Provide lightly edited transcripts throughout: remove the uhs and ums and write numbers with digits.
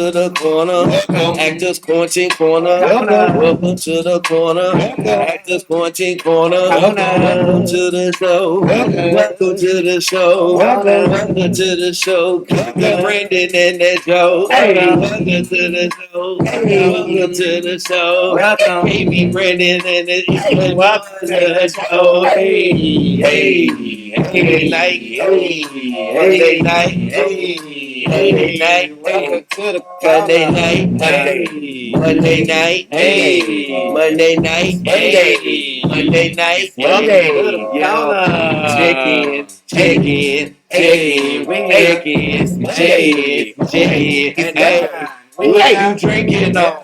to the corner. Actors Quarantine Corner. Welcome to the corner. Actors Quarantine Corner. Welcome to the show. Welcome to the show. Welcome to the show. Brandon and that Joe. Welcome to the show. Welcome to the show. Welcome, Amy, Brandon, and the welcome to the show. Hey, hey, hey, night, hey, Monday night, hey, Monday night, welcome to the Monday night, hey, Monday night, hey, Monday night, hey, Monday night, Monday, check in, check in, check in, check in, hey, what you drinking on?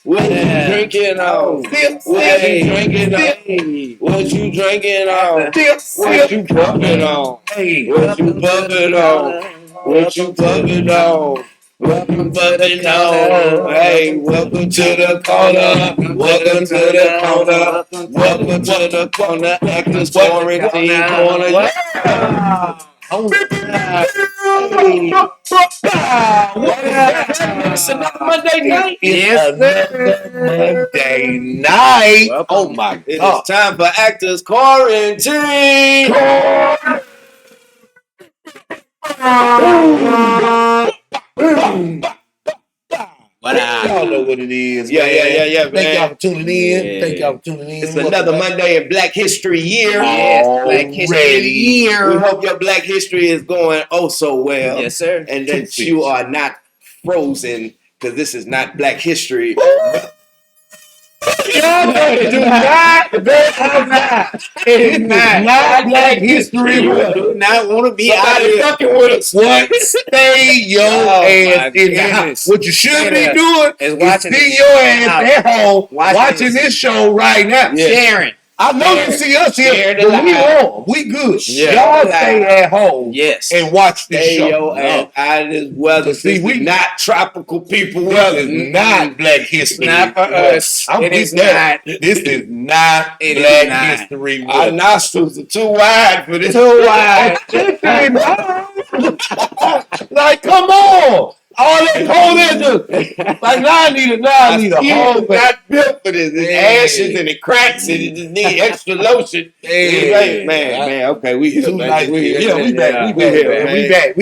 What you drinking on? What you drinking on? What you drinking on? What you bumping on? What you bumping on? What you bumping on? What you bumping on? Hey, welcome to the corner. Welcome to the corner. Welcome to the corner. Actors Quarantine Corner. It's another Monday night. Yes, Monday night. Oh my God. It is time for Actors Quarantine. Y'all know what it is. Yeah, Thank man. y'all for tuning in. Thank y'all for tuning in. It's another Monday in Black History Year. Yes, Black History Year. We hope your Black History is going oh so well. Yes, sir. And that you are not frozen, because this is not Black History. Y'all do not. It is not Black History. Do not want to be out Somebody here. fucking with us. What? Stay your ass in the house. What you should be doing is sitting your ass at home watching this show right now. Sharing. I know you see us here, but we on. We good. Yeah. Y'all stay at home Yes. and watch this Stay show. your ass out of this weather. See, We not tropical people. This is not Black History. Not for us. I'm It with is that. This is not It is Black not. History. Our nostrils are too wide for this. Too wide. Like, come on. All that cold air just like now I need a whole not built for this. It's ashes and it cracks and it just need extra lotion. Man. Okay, we here, man. We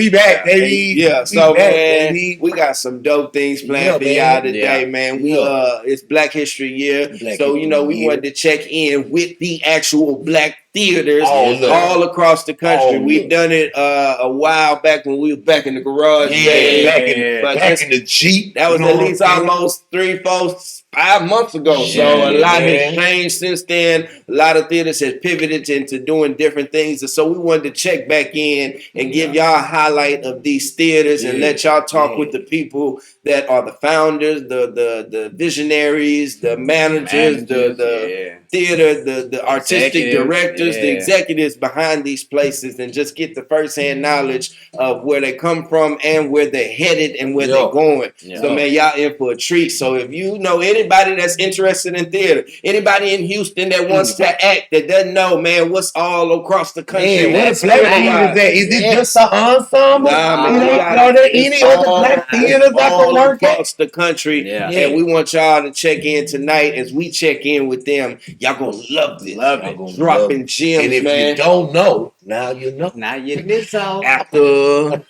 back, baby. Yeah, so man, we got some dope things planned for y'all today, man. It's Black History Year, so we wanted to check in with the actual Black theaters all across the country. We've done it a while back when we were back in the garage. Back in the Jeep. That was at least almost 3, 4, 5 months ago. So a lot has changed since then. A lot of theaters have pivoted into doing different things. And so we wanted to check back in and give y'all a highlight of these theaters and let y'all talk with the people that are the founders, the visionaries, the managers, the theater, the artistic directors, the executives behind these places, and just get the firsthand knowledge of where they come from and where they're headed and where they're going. So man, y'all in for a treat. So if you know anybody that's interested in theater, anybody in Houston that wants to act, that doesn't know, man, what's all across the country. What a Black theater is that? Is it just the ensemble? Are there any other Black theaters that can work across the country? And we want y'all to check in tonight as we check in with them. Y'all gonna love this. Dropping gems, and if you don't know, now you know. Now you know. Actor.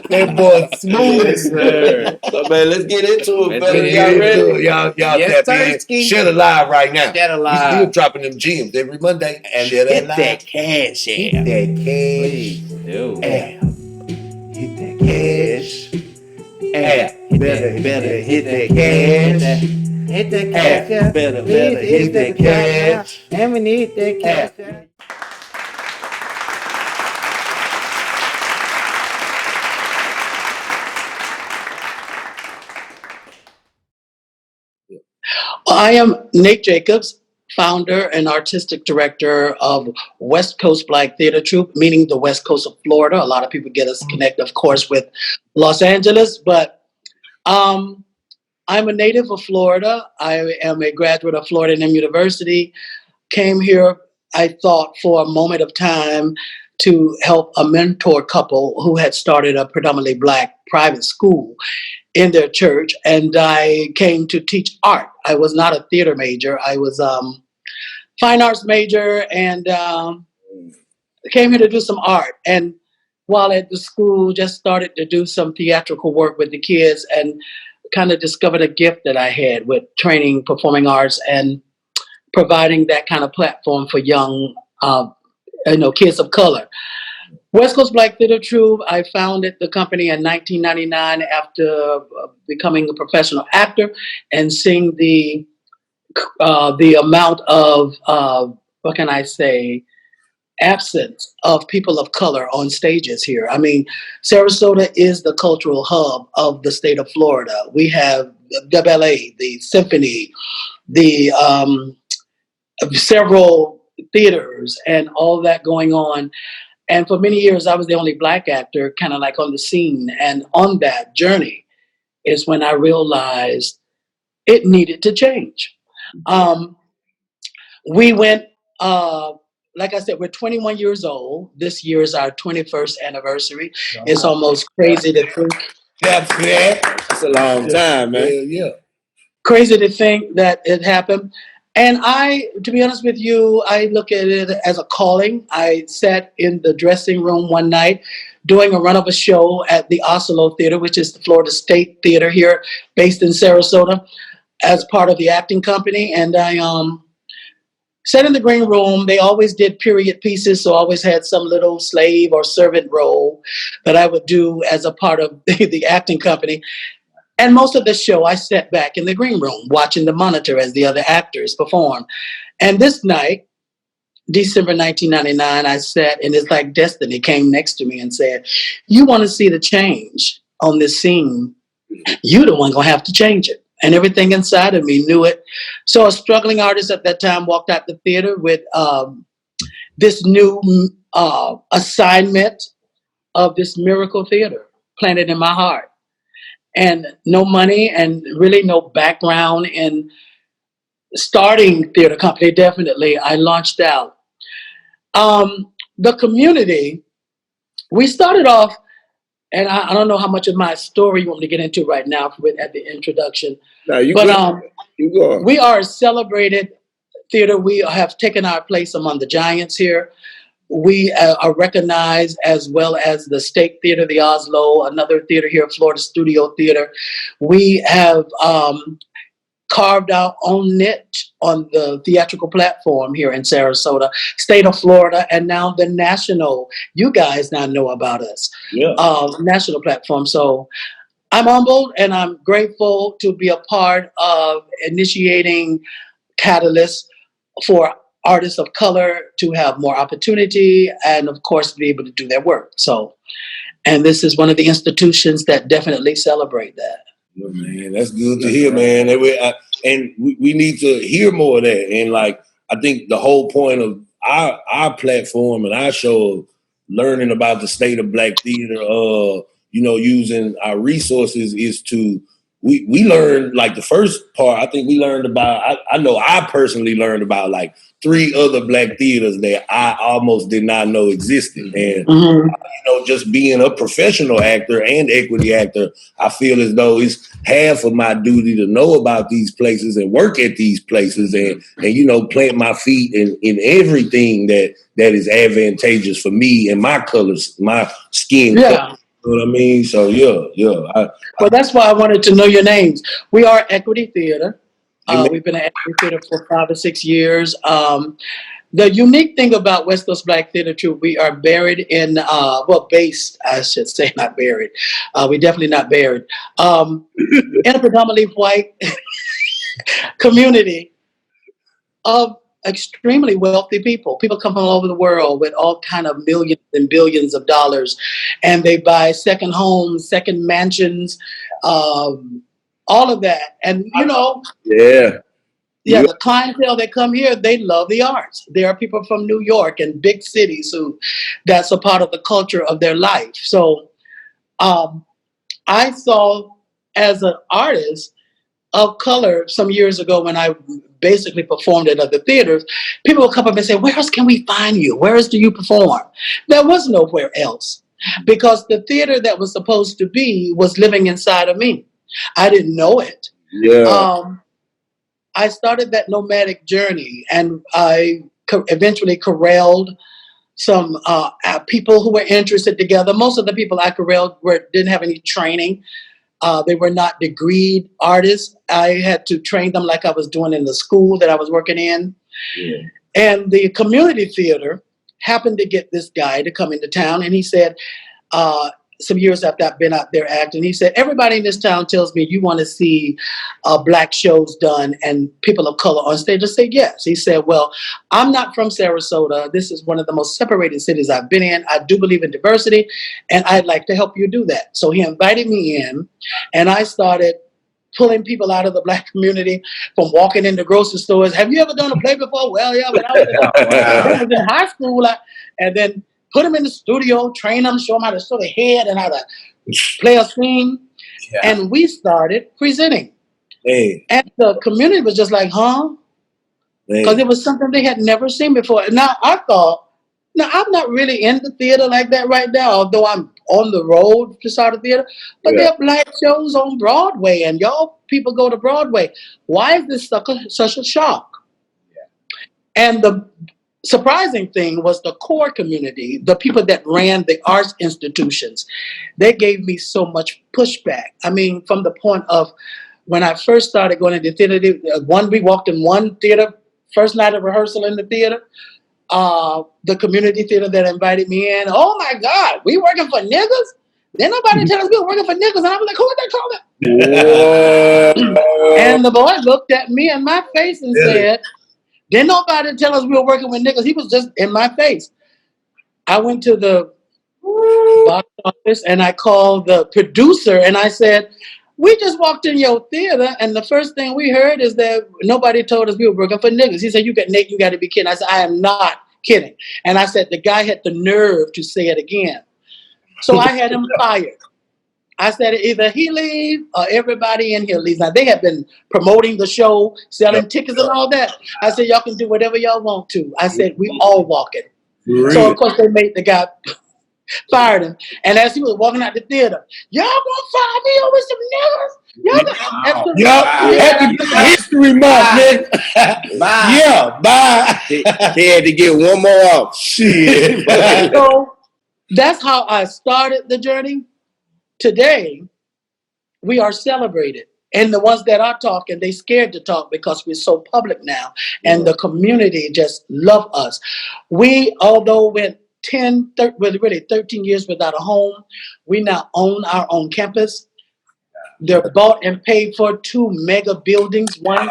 That boy smooth. So man, let's get into it, brother. Y'all ready? Y'all tap in. Share the live right now. Share the live. We still dropping them gems every Monday. And share hit that cash, Hit that cash. Please do. Hit that cash. Better hit that cash. Hit the cash. Better hit that cash. And we need that cash. I am Nate Jacobs, founder and artistic director of WestCoast Black Theatre Troupe, meaning the West Coast of Florida. A lot of people get us connected, of course, with Los Angeles, but I'm a native of Florida. I am a graduate of Florida A&M University. Came here I thought for a moment of time to help a mentor couple who had started a predominantly Black private school in their church, and I came to teach art. I was not a theater major. I was fine arts major, and came here to do some art. And while at the school, just started to do some theatrical work with the kids, and kind of discovered a gift that I had with training performing arts and providing that kind of platform for young, kids of color. West Coast Black Theatre Troupe, I founded the company in 1999 after becoming a professional actor and seeing the amount of, what can I say, absence of people of color on stages here. I mean, Sarasota is the cultural hub of the state of Florida. We have the ballet, the symphony, the several theaters, and all that going on. And for many years, I was the only Black actor kind of like on the scene. And on that journey is when I realized it needed to change. We went, like I said, we're 21 years old. This year is our 21st anniversary. It's almost crazy to think. That's a long time, man. Yeah. Crazy to think that it happened. And to be honest with you, I look at it as a calling. I sat in the dressing room one night doing a run of a show at the Hattiloo Theatre, which is the Florida State Theater here, based in Sarasota, as part of the acting company. And I sat in the green room. They always did period pieces, so I always had some little slave or servant role that I would do as a part of the acting company. And most of the show, I sat back in the green room watching the monitor as the other actors perform. And this night, December 1999, I sat, and it's like destiny came next to me and said, you want to see the change on this scene, you're the one going to have to change it. And everything inside of me knew it. So a struggling artist at that time walked out the theater with this new assignment of this miracle theater planted in my heart. And no money and really no background in starting theater company. Definitely, I launched out. The community, we started off, and I don't know how much of my story you want me to get into right now at the introduction. No, you go. We are a celebrated theater. We have taken our place among the giants here. We are recognized as well as the State Theater, the Oslo, another theater here, Florida Studio Theater. We have carved our own niche on the theatrical platform here in Sarasota, state of Florida, and now the national. You guys now know about us, national platform. So I'm humbled and I'm grateful to be a part of initiating Catalyst for artists of color to have more opportunity and, of course, be able to do their work. So, and this is one of the institutions that definitely celebrate that. Yeah, man, that's good to hear, man. And we need to hear more of that. And like, I think the whole point of our platform and our show of learning about the state of Black theater, using our resources is to, we learned, like the first part, I think we learned about, I know I personally learned about like 3 other Black theaters that I almost did not know existed. And, just being a professional actor and equity actor, I feel as though it's half of my duty to know about these places and work at these places and plant my feet in everything that is advantageous for me and my colors, my skin color. You know what I mean? So, well, that's why I wanted to know your names. We are Equity Theater. We've been at Equity Theater for 5 or 6 years. The unique thing about West Coast Black Theatre Troupe, we are buried in, based, I should say, not buried. We're definitely not buried. In a predominantly white community of extremely wealthy people. People come from all over the world with all kind of millions and billions of dollars, and they buy second homes, second mansions, all of that. And the clientele that come here, they love the arts. There are people from New York and big cities that's a part of the culture of their life. So I saw as an artist of color some years ago when I basically performed at other theaters, people would come up and say, where else can we find you? Where else do you perform? There was nowhere else because the theater that was supposed to be was living inside of me. I didn't know it. Yeah. I started that nomadic journey and I eventually corralled some people who were interested together. Most of the people I corralled didn't have any training. They were not degreed artists. I had to train them like I was doing in the school that I was working in. Yeah. And the community theater happened to get this guy to come into town. And he said, some years after I've been out there acting, he said, everybody in this town tells me you want to see black shows done and people of color on stage. I said, yes. He said, well, I'm not from Sarasota. This is one of the most separated cities I've been in. I do believe in diversity, and I'd like to help you do that. So he invited me in, and I started pulling people out of the black community from walking into grocery stores. Have you ever done a play before? Well, yeah, when I was in high school. And then put them in the studio, train them, show them how to show the head and how to play a scene. Yeah. And we started presenting. Hey. And the community was just like, huh? Because it was something they had never seen before. Now, I thought, now, I'm not really in the theater like that right now, although I'm on the road to start a theater. But there are black shows on Broadway, and y'all people go to Broadway. Why is this such a shock? Yeah. And the surprising thing was the core community, the people that ran the arts institutions. They gave me so much pushback. I mean, from the point of when I first started going into theater, we walked in one theater, first night of rehearsal in the theater. The community theater that invited me in, oh my God, we working for niggas? Then nobody tell us we were working for niggas. And I was like, who are they calling? And the boy looked at me in my face and said, didn't nobody tell us we were working with niggas. He was just in my face. I went to the box office and I called the producer and I said, we just walked in your theater and the first thing we heard is that nobody told us we were working for niggas. He said, Nate, you got to be kidding. I said, I am not kidding. And I said, the guy had the nerve to say it again. So I had him fired. I said, either he leave or everybody in here leaves. Now, they had been promoting the show, selling tickets and all that. I said, y'all can do whatever y'all want to. I said, we all walking. So, of course, they made the guy, fired him. And as he was walking out the theater, y'all gonna fire me over some niggas? History month, man. Bye. Yeah, bye. He had to get one more off. Shit. So that's how I started the journey. Today, we are celebrated. And the ones that are talking, they scared to talk because we're so public now. And the community just love us. We, although went 13 years without a home, we now own our own campus. They're bought and paid for 2 mega buildings. One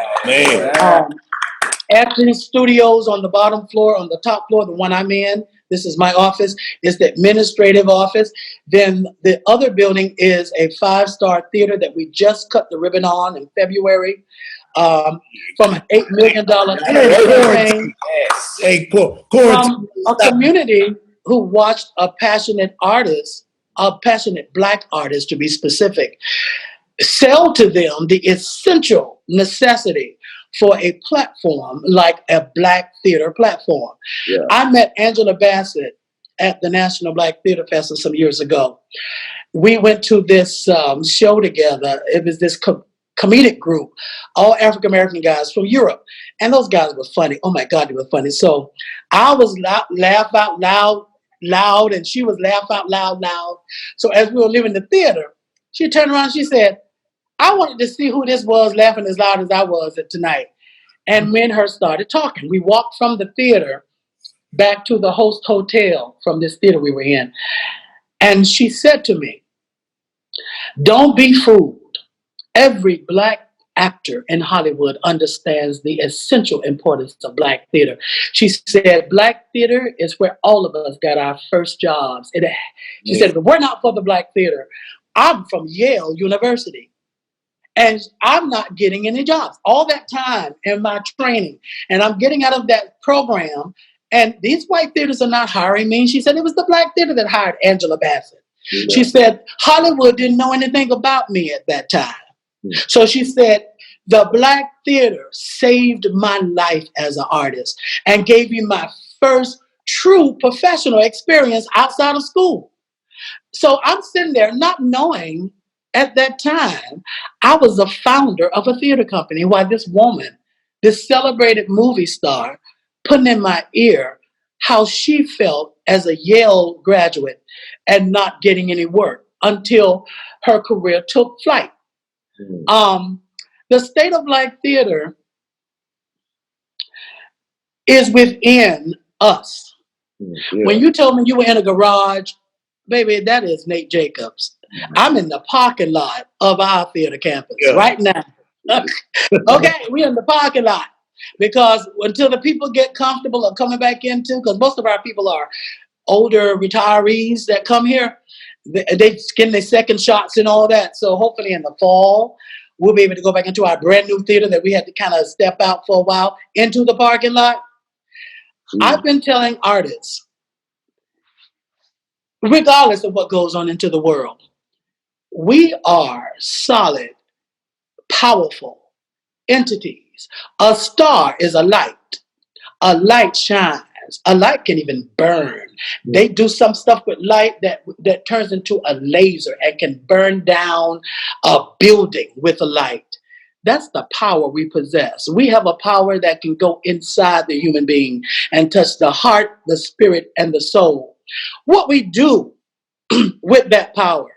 acting studios on the bottom floor, on the top floor, the one I'm in. This is my office. It's the administrative office. Then the other building is a 5-star theater that we just cut the ribbon on in February from an $8 million campaign from a community who watched a passionate artist, a passionate Black artist to be specific, sell to them the essential necessity for a platform like a Black theater platform. Yeah. I met Angela Bassett at the National Black Theater Festival some years ago. We went to this show together. It was this comedic group, all African-American guys from Europe. And those guys were funny. Oh my God, they were funny. So I was laugh out loud, and she was laugh out loud. So as we were leaving the theater, she turned around and she said, I wanted to see who this was laughing as loud as I was tonight. And me and her started talking. We walked from the theater back to the host hotel from this theater we were in. And she said to me, don't be fooled. Every Black actor in Hollywood understands the essential importance of Black theater. She said, Black theater is where all of us got our first jobs. She said, if we're not for the Black theater, I'm from Yale University. And I'm not getting any jobs. All that time in my training, and I'm getting out of that program, and these white theaters are not hiring me. She said it was the Black theater that hired Angela Bassett. Yeah. She said Hollywood didn't know anything about me at that time. Yeah. So she said, The Black Theater saved my life as an artist and gave me my first true professional experience outside of school. So I'm sitting there not knowing at that time I was a founder of a theater company while this woman, this celebrated movie star, putting in my ear how she felt as a Yale graduate and not getting any work until her career took flight. The State of Black Theater is within us. Yeah. When you told me you were in a garage, baby, that is Nate Jacobs. I'm in the parking lot of our theater campus right now. Okay, we're in the parking lot because until the people get comfortable of coming back into, because most of our people are older retirees that come here, they getting their second shots and all that. So hopefully in the fall, we'll be able to go back into our brand new theater that we had to kind of step out for a while into the parking lot. I've been telling artists, regardless of what goes on into the world, we are solid, powerful entities. A star is a light. A light shines. A light can even burn. They do some stuff with light that turns into a laser and can burn down a building with a light. That's the power we possess. We have a power that can go inside the human being and touch the heart, the spirit, and the soul. What we do with that power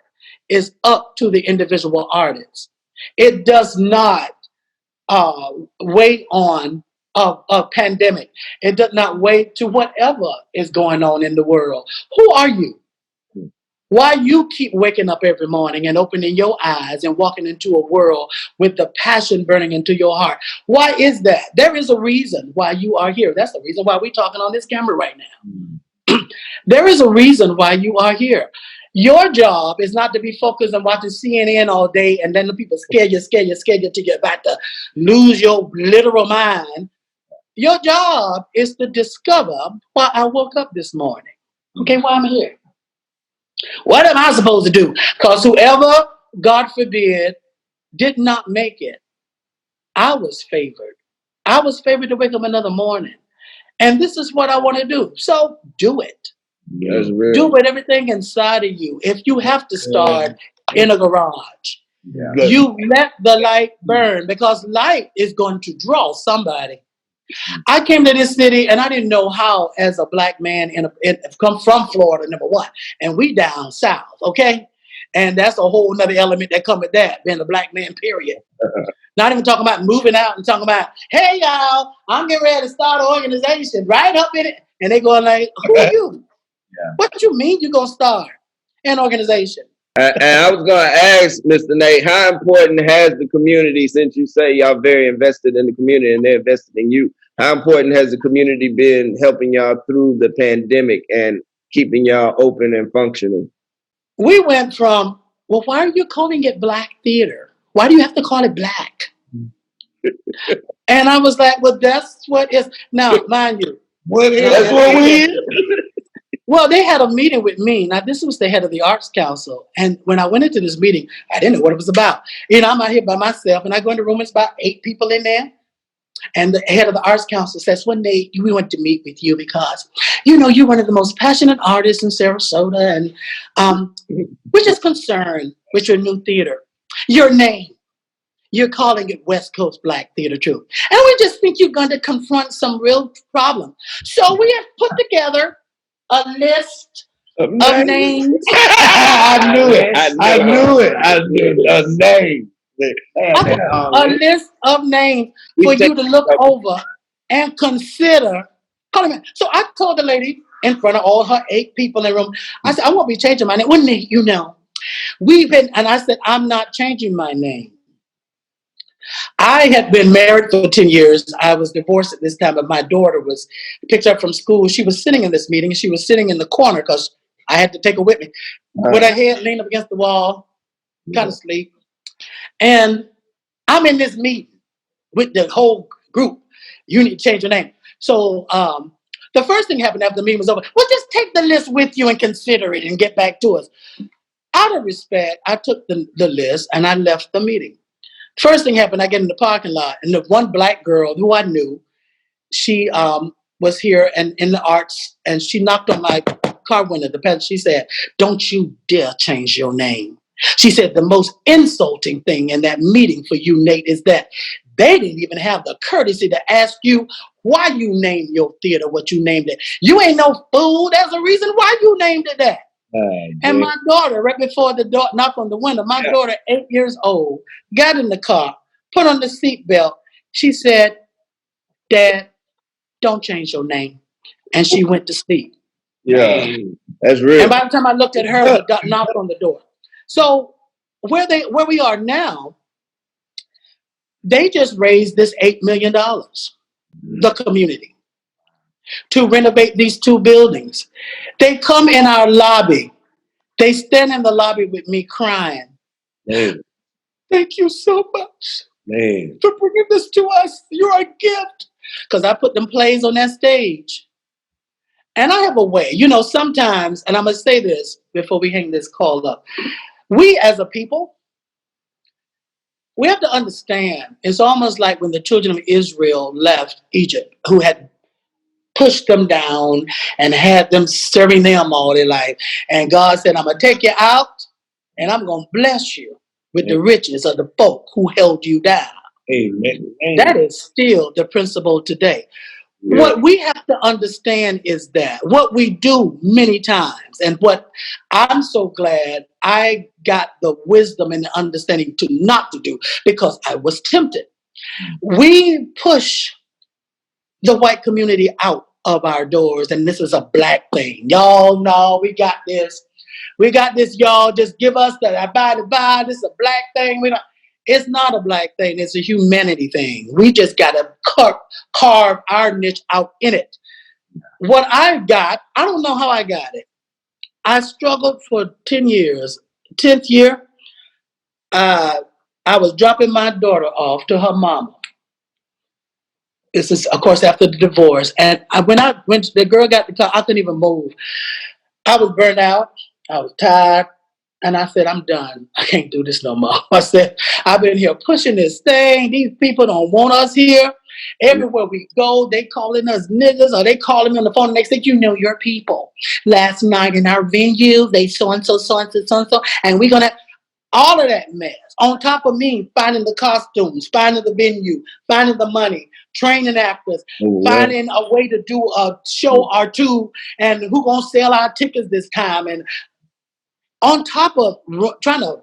is up to the individual artist. It does not weigh on a pandemic. It does not weigh to whatever is going on in the world. Who are you? Why you keep waking up every morning and opening your eyes and walking into a world with the passion burning into your heart? Why is that? There is a reason why you are here. That's the reason why we're talking on this camera right now. There is a reason why you are here. Your job is not to be focused on watching CNN all day and then the people scare you till you're about to lose your literal mind. Your job is to discover why I woke up this morning. Okay, why I'm here. What am I supposed to do? Because whoever, God forbid, did not make it, I was favored. I was favored to wake up another morning. And this is what I want to do. So do it. That's real. Do with everything inside of you. If you have to start in a garage, you let the light burn because light is going to draw somebody. I came to this city and I didn't know how, as a black man come from Florida, number one, and we down south, okay? And that's a whole nother element that come with that, being a black man, period. Not even talking about moving out and talking about, hey, y'all, I'm getting ready to start an organization, right up in it. And they going like, who are you? What you mean you going to start an organization? And I was going to ask Mr. Nate, how important has the community, since you say y'all very invested in the community and they're invested in you, how important has the community been helping y'all through the pandemic and keeping y'all open and functioning? We went from, well, why are you calling it Black Theater? Why do you have to call it Black? And I was like, well, that's what is. Now, mind you. That's what we is. Well, they had a meeting with me. Now, this was the head of the Arts Council. And when I went into this meeting, I didn't know what it was about. You know, I'm out here by myself, and I go in the room, it's about 8 people in there. And the head of the Arts Council says, well, Nate, we want to meet with you because, you know, you're one of the most passionate artists in Sarasota. And we're just concerned with your new theater. Your name. You're calling it West Coast Black Theater Troupe. And we just think you're going to confront some real problem. So we have put together a list of names. I knew it. A name. A list of names for you to look over and consider. So I told the lady in front of all her 8 people in the room, I said, I won't be changing my name. Wouldn't you know? And I said, I'm not changing my name. I had been married for 10 years. I was divorced at this time, but my daughter was picked up from school. She was sitting in this meeting. She was sitting in the corner because I had to take her with me. With her head leaned up against the wall, kind of asleep. And I'm in this meeting with the whole group. You need to change your name. So the first thing happened after the meeting was over. Well, just take the list with you and consider it and get back to us. Out of respect, I took the list and I left the meeting. First thing happened, I get in the parking lot, and the one black girl who I knew, she was here and in the arts, and she knocked on my car window. She said, "Don't you dare change your name." She said, "The most insulting thing in that meeting for you, Nate, is that they didn't even have the courtesy to ask you why you named your theater what you named it. You ain't no fool. There's a reason why you named it that." And my daughter, right before the door knock on the window, my daughter, 8 years old, got in the car, put on the seatbelt. She said, "Dad, don't change your name." And she went to sleep. Yeah, that's real. And by the time I looked at her, the knock on the door. So where we are now, they just raised this $8 million, the community, to renovate these 2 buildings. They come in our lobby. They stand in the lobby with me crying. Man. "Thank you so much Man. for bringing this to us. You're a gift." Because I put them plays on that stage. And I have a way, sometimes, and I'm going to say this before we hang this call up. We as a people, we have to understand, it's almost like when the children of Israel left Egypt, who had pushed them down and had them serving them all their life. And God said, "I'm going to take you out and I'm going to bless you with the riches of the folk who held you down." Amen. That is still the principle today. Yeah. What we have to understand is that what we do many times, and what I'm so glad I got the wisdom and the understanding to not to do, because I was tempted. We push the white community out of our doors, and this is a black thing. Y'all know we got this. We got this, y'all. Just give us that. Bye. This is a black thing. It's not a black thing. It's a humanity thing. We just got to carve our niche out in it. What I got, I don't know how I got it. I struggled for 10 years. 10th year, I was dropping my daughter off to her mama. This is, of course, after the divorce. And when the girl got the car, I couldn't even move. I was burnt out. I was tired. And I said, "I'm done. I can't do this no more." I said, "I've been here pushing this thing. These people don't want us here. Everywhere we go, they calling us niggas, or they calling me on the phone. And they say, your people. Last night in our venue, they so-and-so, so-and-so, so-and-so. And we're going to," all of that mess. On top of me finding the costumes, finding the venue, finding the money, training actors, finding a way to do a show or two, and who going to sell our tickets this time. And on top of trying to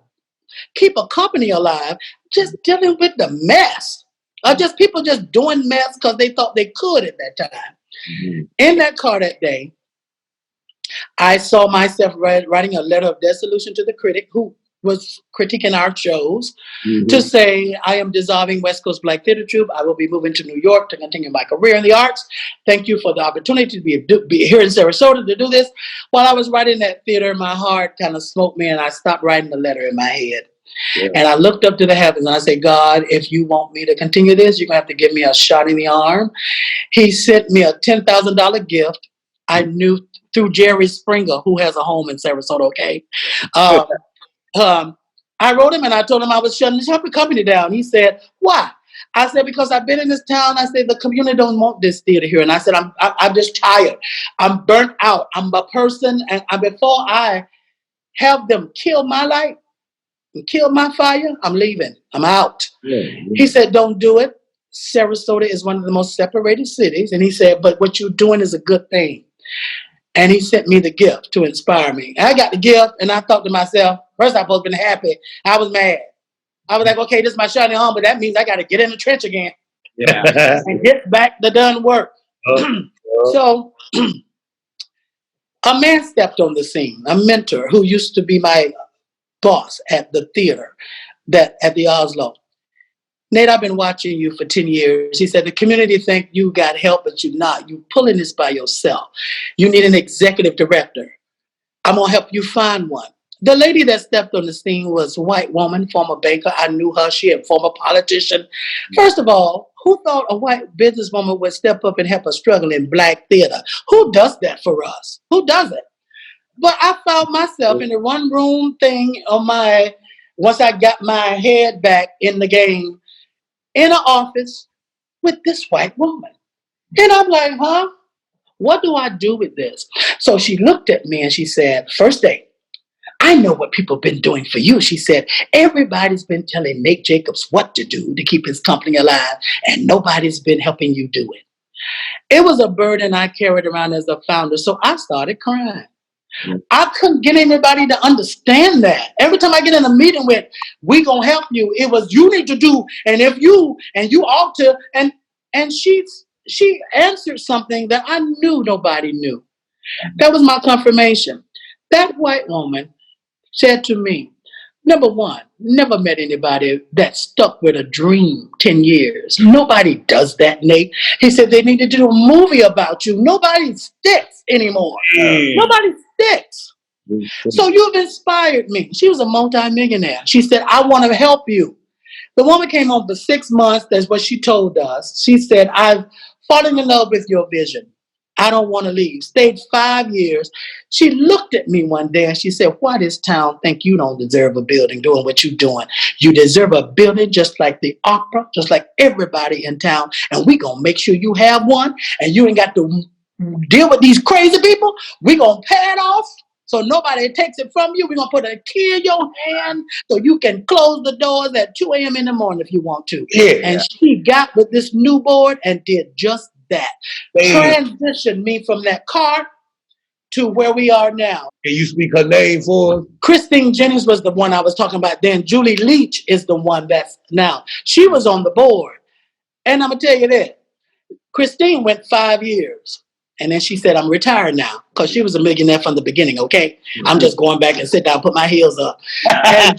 keep a company alive, just dealing with the mess. Or just people just doing mess because they thought they could at that time. Mm-hmm. In that car that day, I saw myself writing a letter of dissolution to the critic who was critiquing our shows, to say, "I am dissolving West Coast Black Theatre Troupe. I will be moving to New York to continue my career in the arts. Thank you for the opportunity to be here in Sarasota to do this." While I was writing that theater, my heart kind of smoked me, and I stopped writing the letter in my head. Yeah. And I looked up to the heavens and I said, "God, if you want me to continue this, you're going to have to give me a shot in the arm." He sent me a $10,000 gift. I knew through Jerry Springer, who has a home in Sarasota, okay? I wrote him and I told him I was shutting his company down. He said, "Why?" I said, "Because I've been in this town." I said, "The community don't want this theater here." And I said, I'm just tired. I'm burnt out. I'm a person. And before I have them kill my life and kill my fire, I'm leaving. I'm out. Yeah. He said, "Don't do it. Sarasota is one of the most separated cities." And he said, "But what you're doing is a good thing." And he sent me the gift to inspire me. I got the gift and I thought to myself, first I was been happy. I was mad. I was like, okay, this is my shining arm, but that means I got to get in the trench again. Yeah. And get back the done work. So a man stepped on the scene, a mentor who used to be my boss at the theater at the Oslo. "Nate, I've been watching you for 10 years. He said, "The community think you got help, but you're not. You're pulling this by yourself. You need an executive director. I'm going to help you find one." The lady that stepped on the scene was a white woman, former banker. I knew her. She a former politician. First of all, who thought a white businesswoman would step up and help a struggling black theater? Who does that for us? Who does it? But I found myself in a one-room thing on my once I got my head back in the game, in an office with this white woman. And I'm like, huh? What do I do with this? So she looked at me and she said, first day, I know what people have been doing for you. She said, everybody's been telling Nate Jacobs what to do to keep his company alive, and nobody's been helping you do it. It was a burden I carried around as a founder, so I started crying. I couldn't get anybody to understand that. Every time I get in a meeting with, we gonna help you, it was you need to do, and if you ought to, and she answered something that I knew nobody knew. That was my confirmation. That white woman said to me, number one, never met anybody that stuck with a dream 10 years. Nobody does that, Nate. He said they need to do a movie about you. Nobody sticks anymore. Nobody sticks. So you've inspired me. She was a multimillionaire. She said, I want to help you. The woman came on for 6 months. That's what she told us. She said, I've fallen in love with your vision. I don't want to leave. Stayed 5 years. She looked at me one day and she said, why does town think you don't deserve a building doing what you're doing? You deserve a building just like the opera, just like everybody in town. And we going to make sure you have one and you ain't got to deal with these crazy people. We going to pay it off so nobody takes it from you. We're going to put a key in your hand so you can close the doors at 2 a.m. in the morning if you want to. Yeah. And she got with this new board and did just that. Transitioned me from that car to where we are now. Can you speak her name for us? Christine Jennings was the one I was talking about then. Julie Leach is the one that's now. She was on the board. And I'm going to tell you that. Christine went 5 years. And then she said, I'm retired now. Because she was a millionaire from the beginning, okay? I'm just going back and sit down, put my heels up. And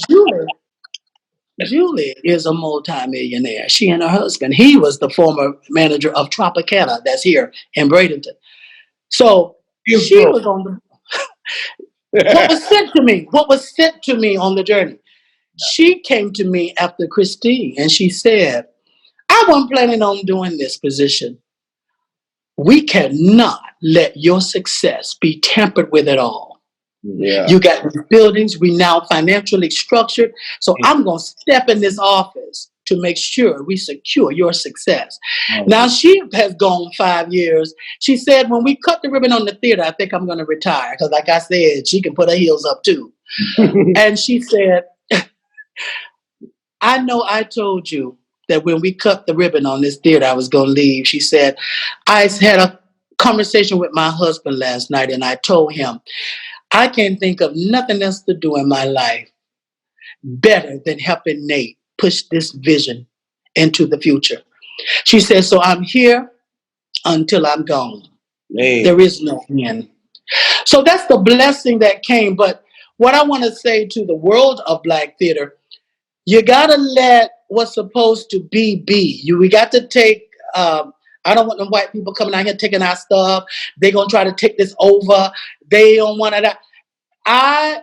Julie is a multimillionaire. She and her husband, he was the former manager of Tropicana that's here in Bradenton. So she was on the what was sent to me on the journey. She came to me after Christine and she said, I wasn't planning on doing this position. We cannot let your success be tampered with at all. Yeah. You got buildings, we now financially structured. So I'm going to step in this office to make sure we secure your success. Now she has gone 5 years. She said, when we cut the ribbon on the theater, I think I'm going to retire. Because like I said, she can put her heels up too. And she said, I know I told you that when we cut the ribbon on this theater, I was going to leave. She said, I had a conversation with my husband last night and I told him, I can't think of nothing else to do in my life better than helping Nate push this vision into the future. She said, so I'm here until I'm gone. Man. There is no end. So that's the blessing that came. But what I want to say to the world of Black theater, you got to let what's supposed to be. We got to take, I don't want them white people coming out here taking our stuff. They're going to try to take this over. They don't want to. I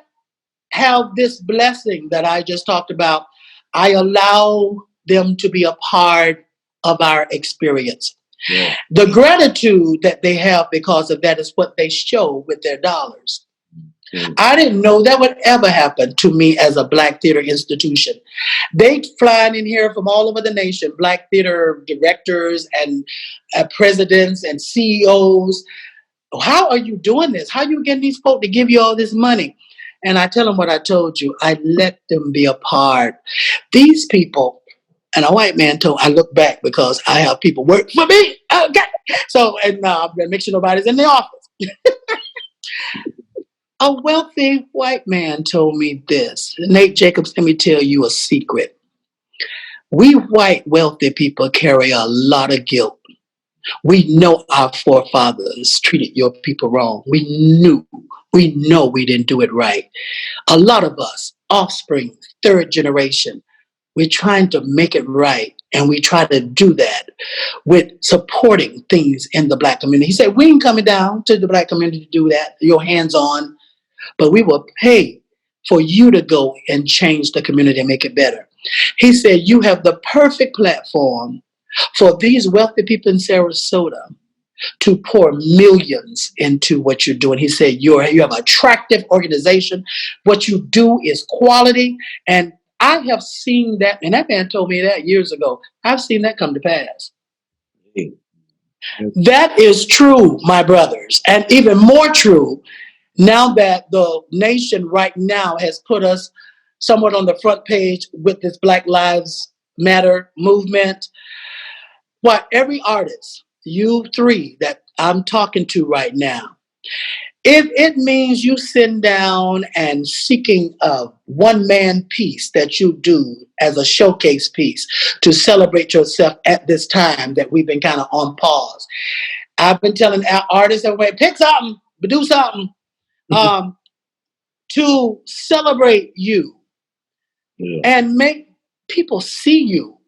have this blessing that I just talked about. I allow them to be a part of our experience. Yeah. The gratitude that they have because of that is what they show with their dollars. Mm-hmm. I didn't know that would ever happen to me as a Black theater institution. They flying in here from all over the nation, Black theater directors and presidents and CEOs. How are you doing this? How are you getting these folks to give you all this money? And I tell them what I told you. I let them be a part. These people, and a white man told, I look back because I have people work for me. Okay. So, and I'm going to make sure nobody's in the office. A wealthy white man told me this. Nate Jacobs, let me tell you a secret. We white wealthy people carry a lot of guilt. We know our forefathers treated your people wrong. We know we didn't do it right. A lot of us, offspring, third generation, we're trying to make it right. And we try to do that with supporting things in the Black community. He said, we ain't coming down to the Black community to do that, your hands on, but we will pay for you to go and change the community and make it better. He said, you have the perfect platform for these wealthy people in Sarasota to pour millions into what you're doing. He said, you have an attractive organization. What you do is quality. And I have seen that, and that man told me that years ago. I've seen that come to pass. That is true, my brothers, and even more true now that the nation right now has put us somewhat on the front page with this Black Lives Matter movement. Why, every artist, you three that I'm talking to right now, if it means you sitting down and seeking a one-man piece that you do as a showcase piece to celebrate yourself at this time that we've been kind of on pause. I've been telling our artists everywhere, pick something, but do something to celebrate you and make people see you.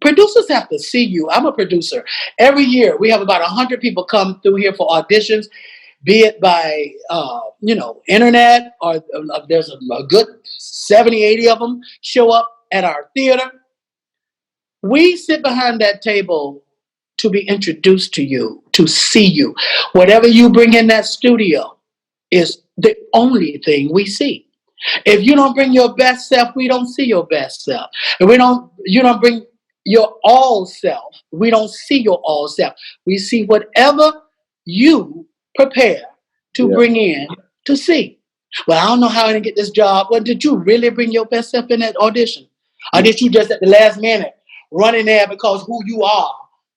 Producers have to see you. I'm a producer. Every year we have about 100 people come through here for auditions, be it by, internet, or there's a good 70, 80 of them show up at our theater. We sit behind that table to be introduced to you, to see you. Whatever you bring in that studio is the only thing we see. If you don't bring your best self, we don't see your best self. If you don't bring your all self, we don't see your all self. We see whatever you prepare to bring in to see. Well, I don't know how I didn't get this job. Well, did you really bring your best self in that audition? Or did you just at the last minute run in there because who you are?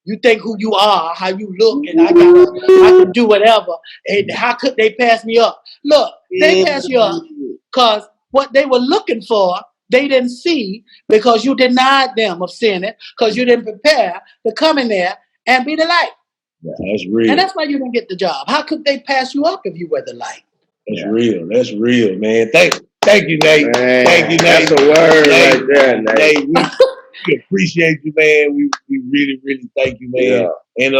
You think who you are, how you look, and I can do whatever. And how could they pass me up? Look, they pass you up because what they were looking for, they didn't see because you denied them of seeing it, because you didn't prepare to come in there and be the light. That's real. And that's why you didn't get the job. How could they pass you up if you were the light? That's real. That's real, man. Thank you, Nate. Man, thank you, Nate. That's a word right there, Nate. We appreciate you, man. We really, really thank you, man. Yeah. And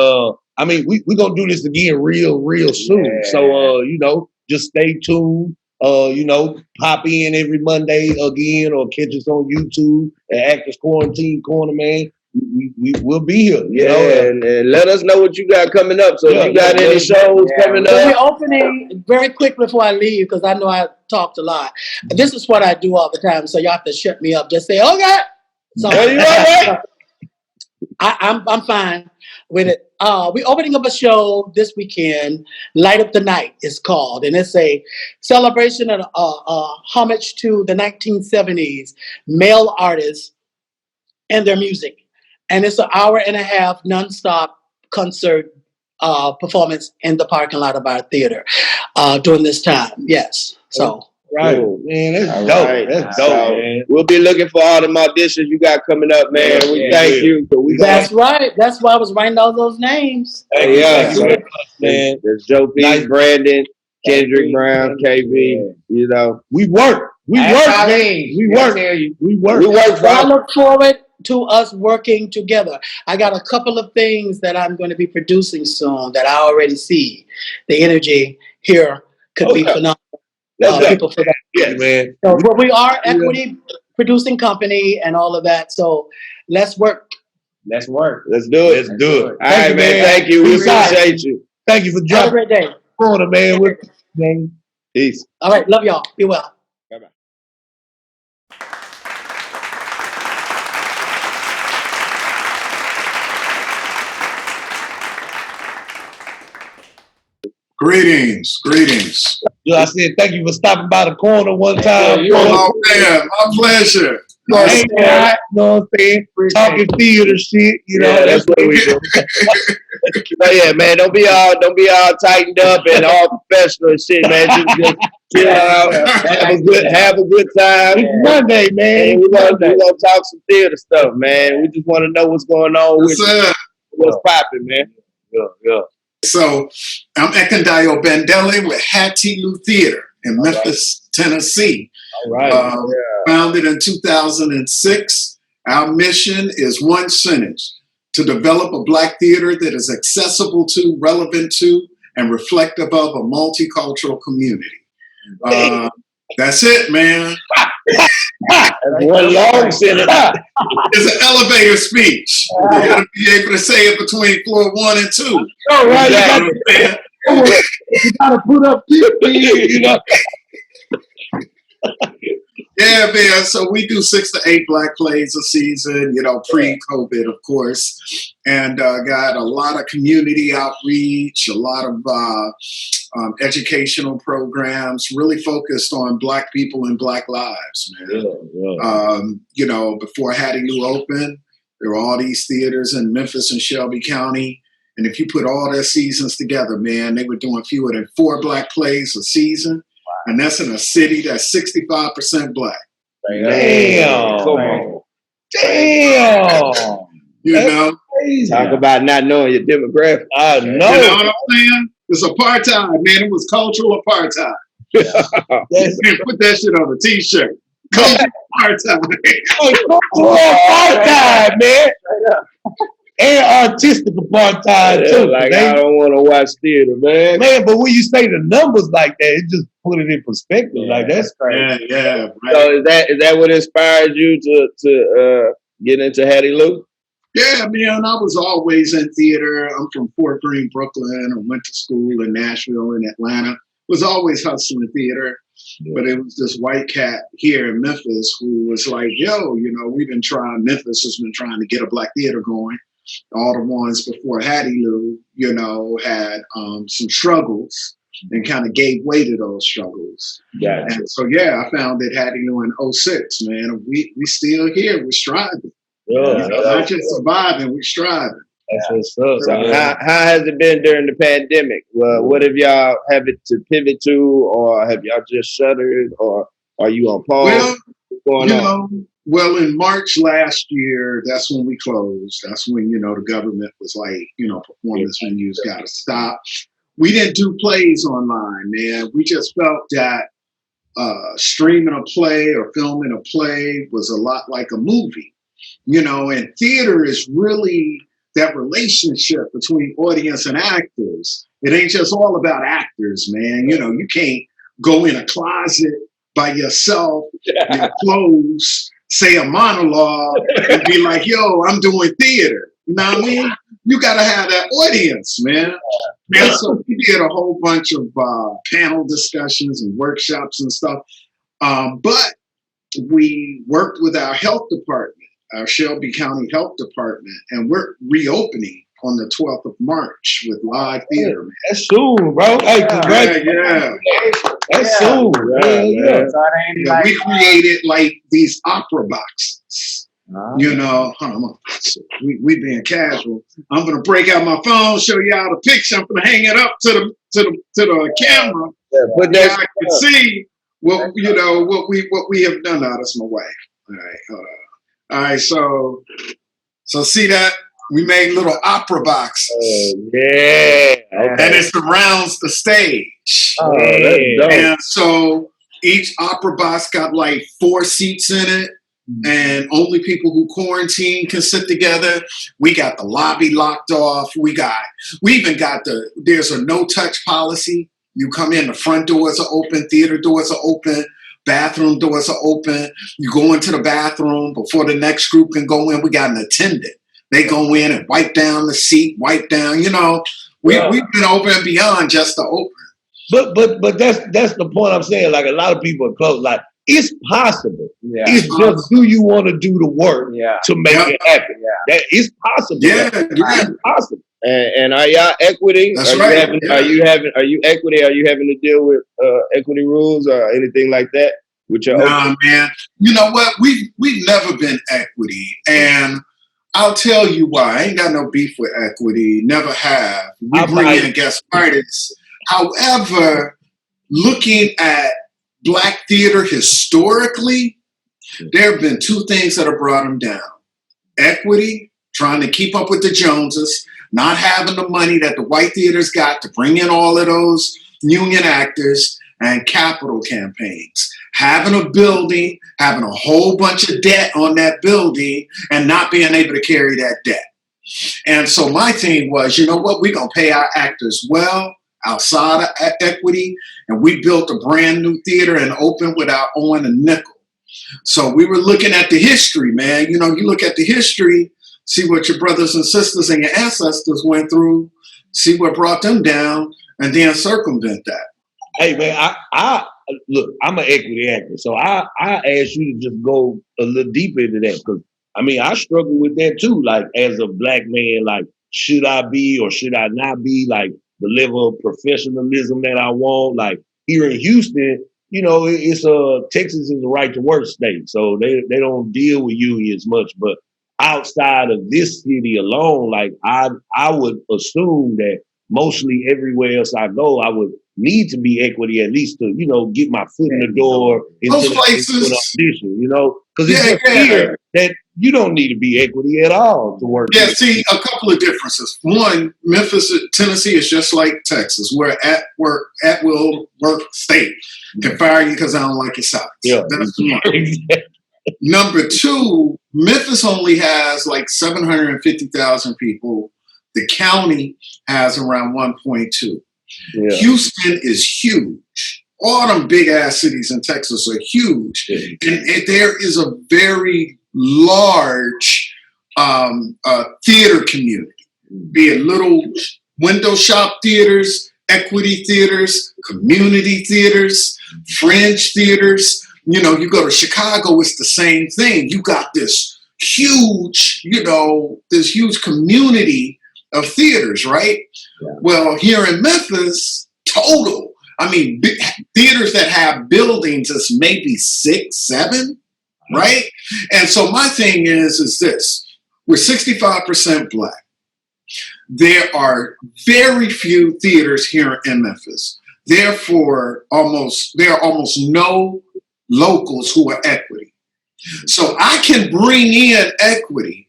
we're gonna do this again real soon. Yeah. So just stay tuned. Pop in every Monday again, or catch us on YouTube at Actors Quarantine Corner, man. We will be here, and let us know what you got coming up. So if you got any shows coming up. So we're opening very quickly before I leave, because I know I talked a lot. This is what I do all the time, so y'all have to shut me up. Just say, okay. So, you all right? I'm fine with it. We're opening up a show this weekend. Light Up the Night is called, and it's a celebration and homage to the 1970s male artists and their music. And it's an hour and a half nonstop concert performance in the parking lot of our theater during this time. Yes. So. Right. Cool. Man, that's dope. Right. That's dope, man. We'll be looking for all the auditions you got coming up, man. We thank you. That's right. That's why I was writing all those names. Thank you, man. There's Joe P, Brandon, Kendrick Brown, KB. We work. We work. I look forward to us working together. I got a couple of things that I'm going to be producing soon that I already see. The energy here could be phenomenal. People for that. Yes, man. So, but we are equity producing company and all of that. So let's work. Let's work. Let's do it. Let's do it. All right, man. Thank you. We appreciate you. Thank you for Have a great day. Corner, man. Peace. All right. Love y'all. Be well. Bye-bye. Greetings. I said thank you for stopping by the corner one time. Oh man, my pleasure. You know what I'm saying? Talking theater shit, that's what we do. But yeah, man, don't be all tightened up and all professional and shit, man. Just chill out, have a good time. It's Monday, man. We're gonna talk some theater stuff, man. We just want to know what's going on with what's popping, man. Yeah. So I'm Ekandayo Bandele with Hattiloo Theatre in Memphis, Tennessee. All right. Founded in 2006. Our mission is one sentence: to develop a Black theater that is accessible to, relevant to, and reflective of a multicultural community. That's it, man. One long sentence. It's an elevator speech. You gotta be able to say it between floor 1 and 2. All right, you gotta put up 50, Yeah, man. So we do 6 to 8 black plays a season, you know, pre-COVID, of course, and got a lot of community outreach, a lot of educational programs, really focused on Black people and Black lives, man. You know, before Hattiloo opened, there were all these theaters in Memphis and Shelby County. And if you put all their seasons together, man, they were doing fewer than 4 black plays a season. And that's in a city that's 65% black. Damn. Come on. Damn. You know? Crazy. Talk about not knowing your demographic. I know. You know what I'm saying? It's apartheid, man. It was cultural apartheid. Man, put that shit on a t-shirt. Cultural apartheid. Apartheid, man. And artistic apartheid too. Like, man. I don't want to watch theater, man. Man, but when you say the numbers like that, it just put it in perspective. Like, that's crazy. Yeah, right. So is that what inspired you to get into Hattiloo? Yeah, man, I was always in theater. I'm from Fort Greene, Brooklyn. I went to school in Nashville and Atlanta. Was always hustling theater. But it was this white cat here in Memphis who was like, yo, you know, Memphis has been trying to get a black theater going. All the ones before Hattiloo, you know, had some struggles and kind of gave way to those struggles. Gotcha. And so, yeah, I founded Hattiloo in 06, man. And we still here. We're striving. Not just surviving, we're striving. That's what's up. So how has it been during the pandemic? Well, what have y'all have it to pivot to, or have y'all just shuttered, or are you on pause? Well, What's going on? Well, in March last year, that's when we closed. That's when, you know, the government was like, you know, performance venues got to stop. We didn't do plays online, man. We just felt that streaming a play or filming a play was a lot like a movie, you know, and theater is really that relationship between audience and actors. It ain't just all about actors, man. You know, you can't go in a closet by yourself, your clothes, say a monologue, and be like, yo, I'm doing theater. You know what I mean? You got to have that audience, man. And so we did a whole bunch of panel discussions and workshops and stuff. But we worked with our health department, our Shelby County Health Department, and we're reopening on the 12th of March with live theater, man. That's soon, bro. Hey, congrats. Yeah. That's soon. Yeah. We created like these opera boxes. You know, we being casual. I'm gonna break out my phone, show y'all the picture. I'm gonna hang it up to the camera. But Yeah, I can see what we have done. Now that's my wife. All right, hold on. All right, so see that we made little opera boxes. Yeah. And it surrounds the stage. Oh, that's dope. And so each opera box got like 4 seats in it. And only people who quarantine can sit together. We got the lobby locked off. We even got there's a no touch policy. You come in, the front doors are open, theater doors are open, bathroom doors are open. You go into the bathroom before the next group can go in. We got an attendant. They go in and wipe down the seat, wipe down, you know, we've been over and beyond just to open. But that's the point I'm saying. Like, a lot of people are close. Like, it's possible. Yeah. It's just, do you want to do the work to make it happen? Yeah. That it's possible. Yeah. It's possible. And are y'all equity? That's are right. You are you equity? Are you having to deal with equity rules or anything like that with your? Nah, man. You know what? We've never been equity, and I'll tell you why. I ain't got no beef with equity. Never have. We bring in guest artists. However, looking at Black theater historically, there have been 2 things that have brought them down. Equity, trying to keep up with the Joneses, not having the money that the white theaters got to bring in all of those union actors, and capital campaigns. Having a building, having a whole bunch of debt on that building, and not being able to carry that debt. And so my thing was, you know what, we're going to pay our actors well outside of equity, and we built a brand new theater and opened without owing a nickel. So we were looking at the history, man. You know, you look at the history, see what your brothers and sisters and your ancestors went through, see what brought them down, and then circumvent that. Hey, man, look, I'm an equity actor, so I ask you to just go a little deeper into that because I mean I struggle with that too. Like as a black man, like should I be or should I not be like the level of professionalism that I want? Like here in Houston, you know, it's Texas is a right to work state, so they don't deal with unions much. But outside of this city alone, like I would assume that mostly everywhere else I go, I would need to be equity at least to, you know, get my foot in the door into Most an places. audition, you know, because it's Yeah, just here that you don't need to be equity at all to work. Yeah, see, a couple of differences. One, Memphis, Tennessee is just like Texas. We're at will work state. Can fire you because I don't like your socks. Yeah. That's one. Number two, Memphis only has like 750,000 people. The county has around 1.2. Yeah. Houston is huge. All them big ass cities in Texas are huge. And there is a very large theater community, be it little window shop theaters, equity theaters, community theaters, fringe theaters. You know, you go to Chicago, it's the same thing. You got this huge, this huge community of theaters, right? Yeah. Well, here in Memphis, total. I mean, theaters that have buildings is maybe 6, 7, right? And so my thing is this. We're 65% Black. There are very few theaters here in Memphis. Therefore, there are almost no locals who are equity. So I can bring in equity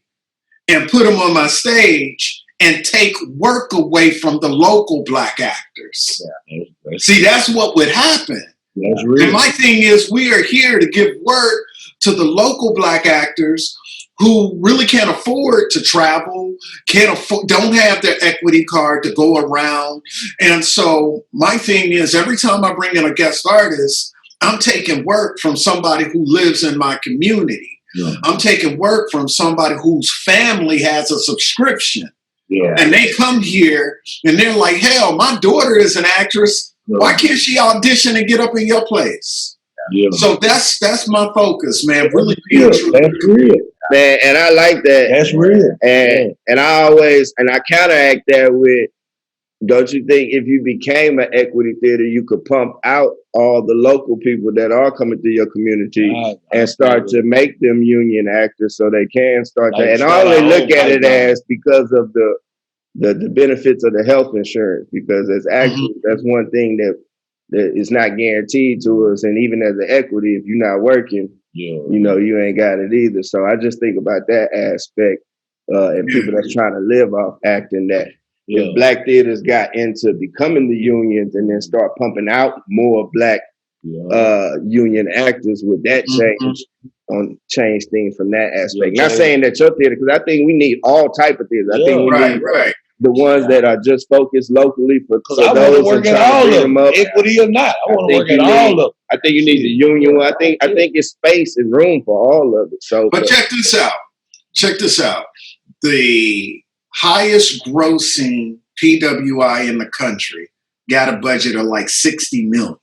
and put them on my stage and take work away from the local Black actors. Yeah. See, that's what would happen. That's real. And my thing is, we are here to give work to the local Black actors who really can't afford to travel, don't have their equity card to go around. And so my thing is, every time I bring in a guest artist, I'm taking work from somebody who lives in my community. Yeah. I'm taking work from somebody whose family has a subscription. Yeah. And they come here and they're like, hell, my daughter is an actress. Yeah. Why can't she audition and get up in your place? Yeah. So that's my focus, man. Really being true. That's real. Man, and I like that. That's real. And I counteract that with, don't you think if you became an equity theater, you could pump out all the local people that are coming through your community and start to make them union actors so they can start to, and I only look at it as because of the benefits of the health insurance, because it's actually, that's one thing that is not guaranteed to us. And even as an equity, if you're not working, you know, you ain't got it either. So I just think about that aspect and people that's trying to live off acting that. If Black theaters got into becoming the unions and then start pumping out more Black union actors, would that change things from that aspect? Not saying that your theater, because I think we need all type of theaters. I think we need the ones that are just focused locally for I want to work at all of them, equity or not. I want to work at all of them. I think you need the union. I think it's space and room for all of it. So, but check this out. Check this out. The highest grossing PWI in the country got a budget of like 60 million.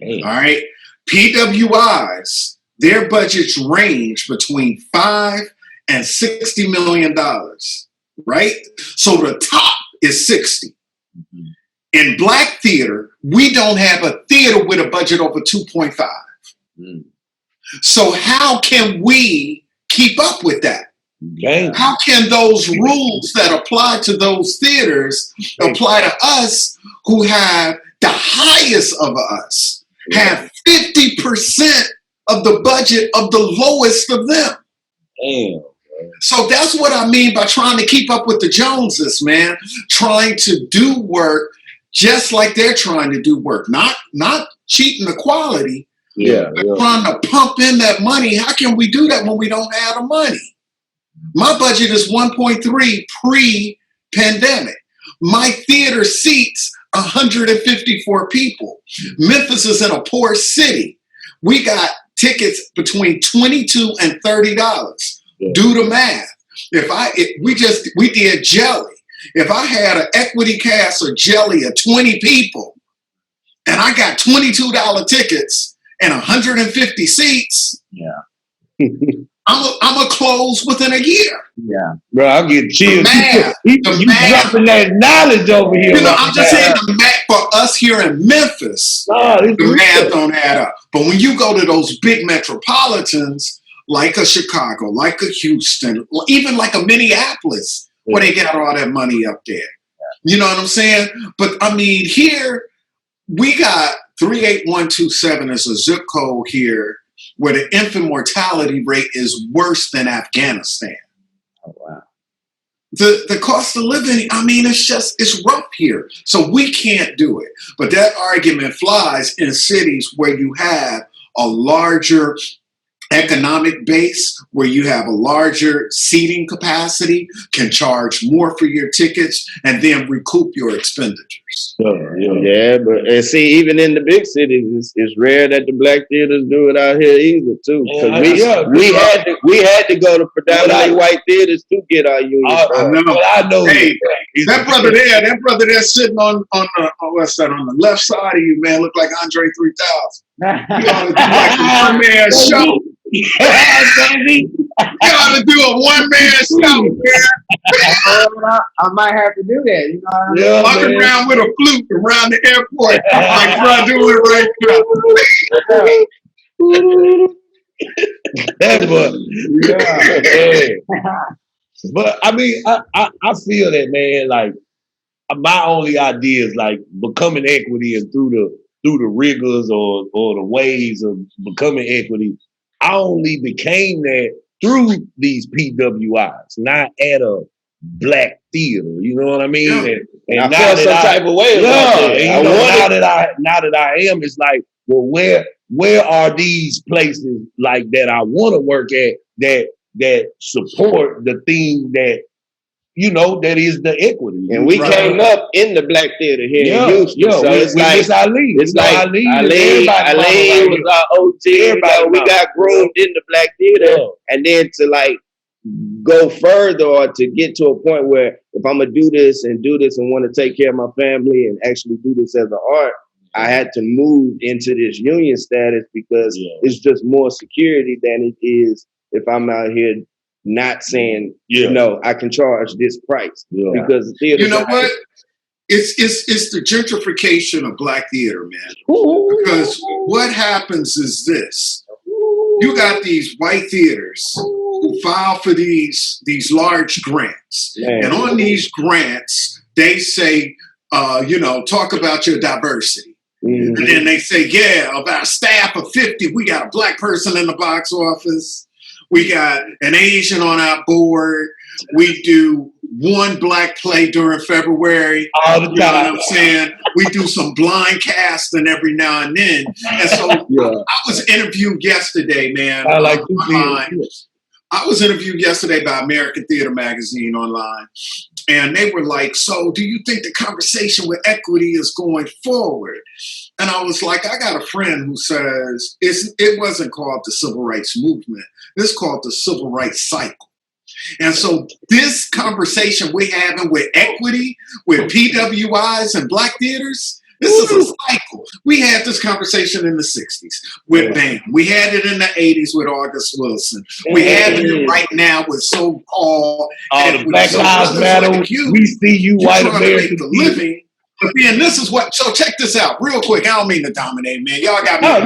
Damn. All right. PWIs, their budgets range between $5 and $60 million. Right? So the top is 60. Mm-hmm. In Black theater, we don't have a theater with a budget over 2.5. Mm. So how can we keep up with that? Okay. How can those rules that apply to those theaters apply to us who have the highest of us, have 50% of the budget of the lowest of them? Damn. So that's what I mean by trying to keep up with the Joneses, man. Trying to do work just like they're trying to do work. Not cheating the quality. But trying to pump in that money. How can we do that when we don't have the money? My budget is 1.3 pre-pandemic. My theater seats 154 people. Memphis is in a poor city. We got tickets between $22 and $30. Do the math. We did Jelly. If I had an equity cast of Jelly of 20 people, and I got $22 tickets and 150 seats, I'm a close within a year. Yeah, bro, I'm getting chills. The You math. dropping that knowledge over here. You know, I'm just saying the math for us here in Memphis, the math don't add up. But when you go to those big metropolitans, like a Chicago, like a Houston, even like a Minneapolis, where they got all that money up there. You know what I'm saying? But I mean, here we got 38127 as a zip code here, where the infant mortality rate is worse than Afghanistan. Oh, wow. The cost of living, I mean, it's rough here. So we can't do it. But that argument flies in cities where you have a larger economic base, where you have a larger seating capacity, can charge more for your tickets, and then recoup your expenditures. Yeah, but and see, even in the big cities, it's rare that the black theaters do it out here either, too. Because we had to go to predominantly white theaters to get our union. I know. Hey, that brother there sitting on the left side of you, man, look like Andre 3000. You ought to do like a one-man show. You ought to do a one-man show, man. I might have to do that. You know, walking around with a flute around the airport, like bro, do it right now. But I mean, I feel that, man. Like, my only idea is like becoming equity, and through the rigors or the ways of becoming equity, I only became that through these PWIs, not at a black theater. You know what I mean? Yeah. And I now felt some type of way about that. And now that I am, it's like, well, where are these places like that I want to work at that support the theme that, you know, that is the equity. And we came up in the black theater here in Houston. So it's like Ali. It's like Ali was our OG. We got groomed in the black theater, and then to like go further or to get to a point where if I'm gonna do this and want to take care of my family and actually do this as an art, I had to move into this union status because it's just more security than it is if I'm out here not saying, no, I can charge this price. Because the theater, you know what? It's the gentrification of black theater, man. Because what happens is this. You got these white theaters who file for these large grants. And on these grants, they say, talk about your diversity. And then they say, of our staff of 50, we got a black person in the box office. We got an Asian on our board. We do one black play during February. All the time. You know what I'm saying? We do some blind casting every now and then. And so I was interviewed yesterday, man. I was interviewed yesterday by American Theater Magazine online. And they were like, so do you think the conversation with equity is going forward? And I was like, I got a friend who says it wasn't called the Civil Rights Movement. It's called the Civil Rights Cycle. And so this conversation we're having with equity, with PWIs and black theaters, this is a cycle. We had this conversation in the 60s with BAM. We had it in the 80s with August Wilson. We have it right now with so-called the Black Lives Matter. We see you white Americans living. But then this is what, so check this out real quick. I don't mean to dominate, man. Y'all got me. No.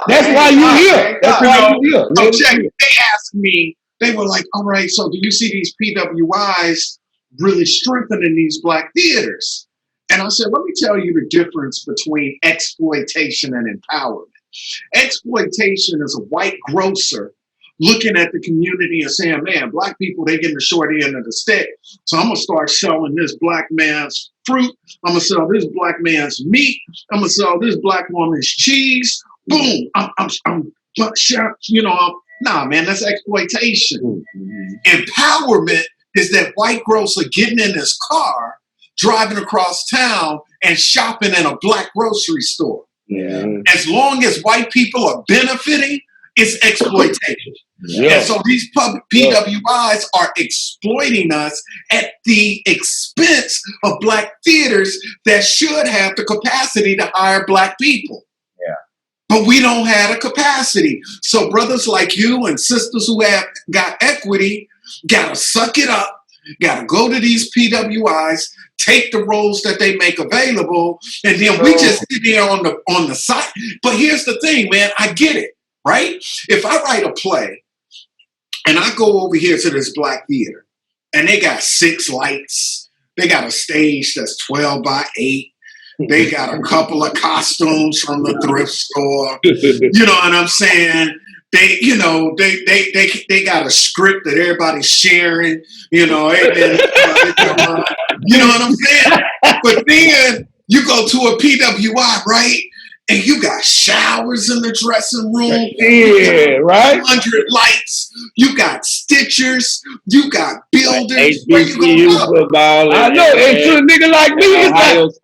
That's why you're here. That's why you're here. So check, they asked me, they were like, all right, so do you see these PWIs really strengthening these black theaters? And I said, let me tell you the difference between exploitation and empowerment. Exploitation is a white grocer looking at the community and saying, man, black people, they getting the short end of the stick. So I'm going to start selling this black man's fruit. I'm going to sell this black man's meat. I'm going to sell this black woman's cheese. Boom. Nah, man, that's exploitation. Empowerment is that white grocer getting in his car, driving across town and shopping in a black grocery store. As long as white people are benefiting, it's exploitation. And so these PWIs are exploiting us at the expense expense of black theaters that should have the capacity to hire black people. Yeah. But we don't have a capacity. So brothers like you and sisters who have got equity gotta suck it up, gotta go to these PWIs, take the roles that they make available, and then we just sit there on the side. But here's the thing, man, I get it, right? If I write a play and I go over here to this black theater and they got 6 lights, they got a stage that's 12 by 8, they got a couple of costumes from the thrift store. You know what I'm saying? They, you know, they got a script that everybody's sharing. You know, and then, you know what I'm saying? But then you go to a PWI, right? And you got showers in the dressing room. Yeah, right. 100 lights. You got stitchers. You got builders. Where you gonna go? Football. I know. And to a nigga like me,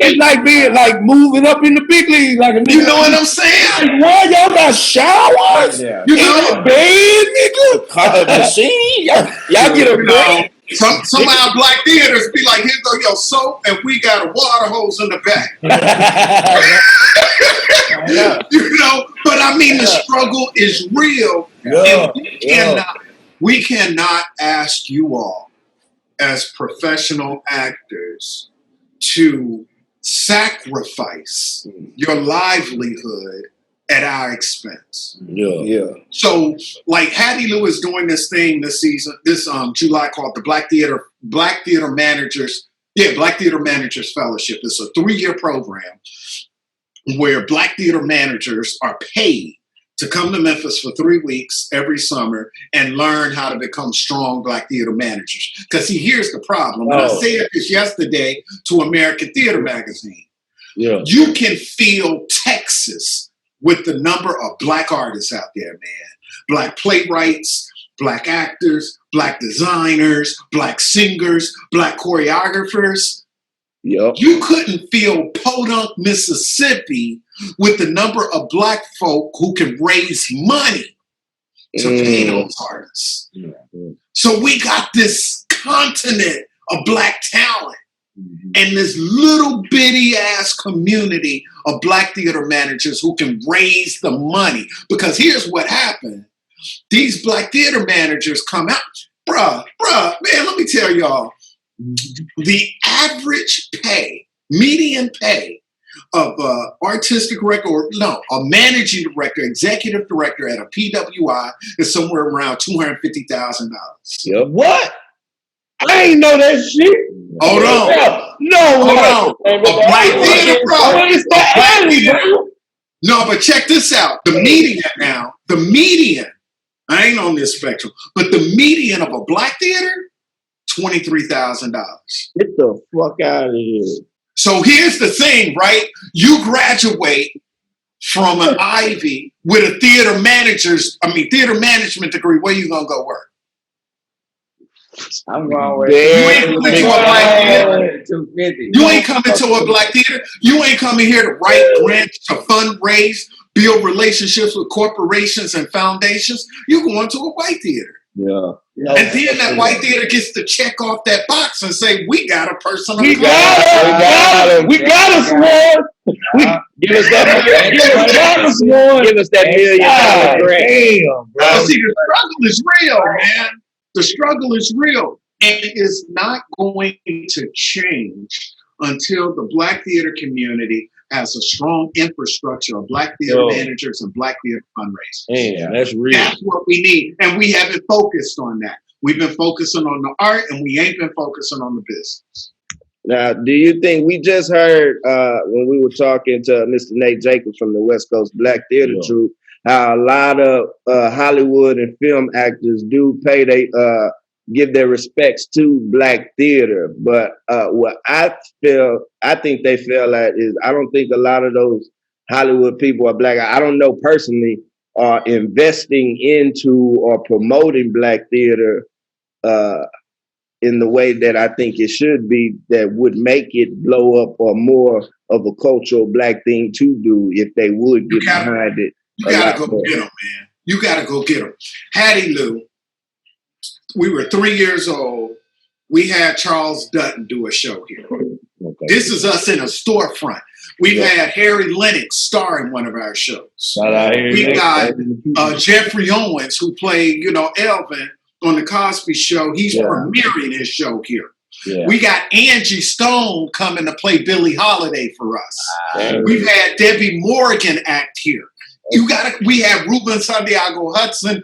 it's like being like moving up in the big league. Like a nigga. You know what I'm saying? Why y'all got showers? Yeah. You know, bed, nigga. Machine. Y'all get a bed. Some of our black theaters be like, here go your soap, and we got a water hose in the back. You know, but I mean, the struggle is real. Yeah. And we cannot ask you all as professional actors to sacrifice your livelihood at our expense. Yeah. So, like, Hattiloo is doing this thing this season, this July, called the Black Theater Managers Fellowship. It's a 3-year program where Black theater managers are paid to come to Memphis for 3 weeks every summer and learn how to become strong Black theater managers. Because see, here's the problem. And I said this yesterday to American Theater Magazine. Yeah. You can feel Texas with the number of Black artists out there, man. Black playwrights, Black actors, Black designers, Black singers, Black choreographers. Yep. You couldn't feel Podunk, Mississippi with the number of Black folk who can raise money to pay those artists. So we got this continent of Black talent and this little bitty ass community of Black theater managers who can raise the money. Because here's what happened. These Black theater managers come out. Bruh, man, let me tell y'all. The average pay, median pay of artistic director, a managing director, executive director at a PWI is somewhere around $250,000. Yeah. What? I ain't know that shit. Hold on. No. Hold on. A Black theater, bro. It's the alley, bro. No, but check this out. The median, I ain't on this spectrum, but the median of a Black theater, $23,000. Get the fuck out of here. So here's the thing, right? You graduate from an Ivy with a theater management degree. Where you gonna go work? I'm going with You ain't coming to a Black theater. 250. You ain't coming to a Black theater. You ain't coming here to write grants, to fundraise, build relationships with corporations and foundations. You going to a white theater. Yeah. And then that white theater gets to check off that box and say, we got a person. We got him. We got us one. Give us that $1 million grant. Damn, bro. See, the struggle is real, man. The struggle is real. And it's not going to change until the Black theater community has a strong infrastructure of Black theater managers and Black theater fundraisers. Damn, that's real. That's what we need. And we haven't focused on that. We've been focusing on the art and we ain't been focusing on the business. Now, do you think we just heard when we were talking to Mr. Nate Jacobs from the West Coast Black Theater Troupe, how a lot of Hollywood and film actors do give their respects to Black theater. But what I think they feel at is, I don't think a lot of those Hollywood people are Black. I don't know personally are investing into or promoting Black theater in the way that I think it should be, that would make it blow up or more of a cultural Black thing to do if they would get behind it. You gotta go get them, man. You gotta go get them. Hattiloo, we were 3 years old We had Charles Dutton do a show here. Okay. This is us in a storefront. We've had Harry Lennox star in one of our shows. We got Jeffrey Owens, who played, Elvin on the Cosby Show. He's premiering his show here. Yeah. We got Angie Stone coming to play Billie Holiday for us. We've had Debbie Morgan act here. We have Ruben Santiago Hudson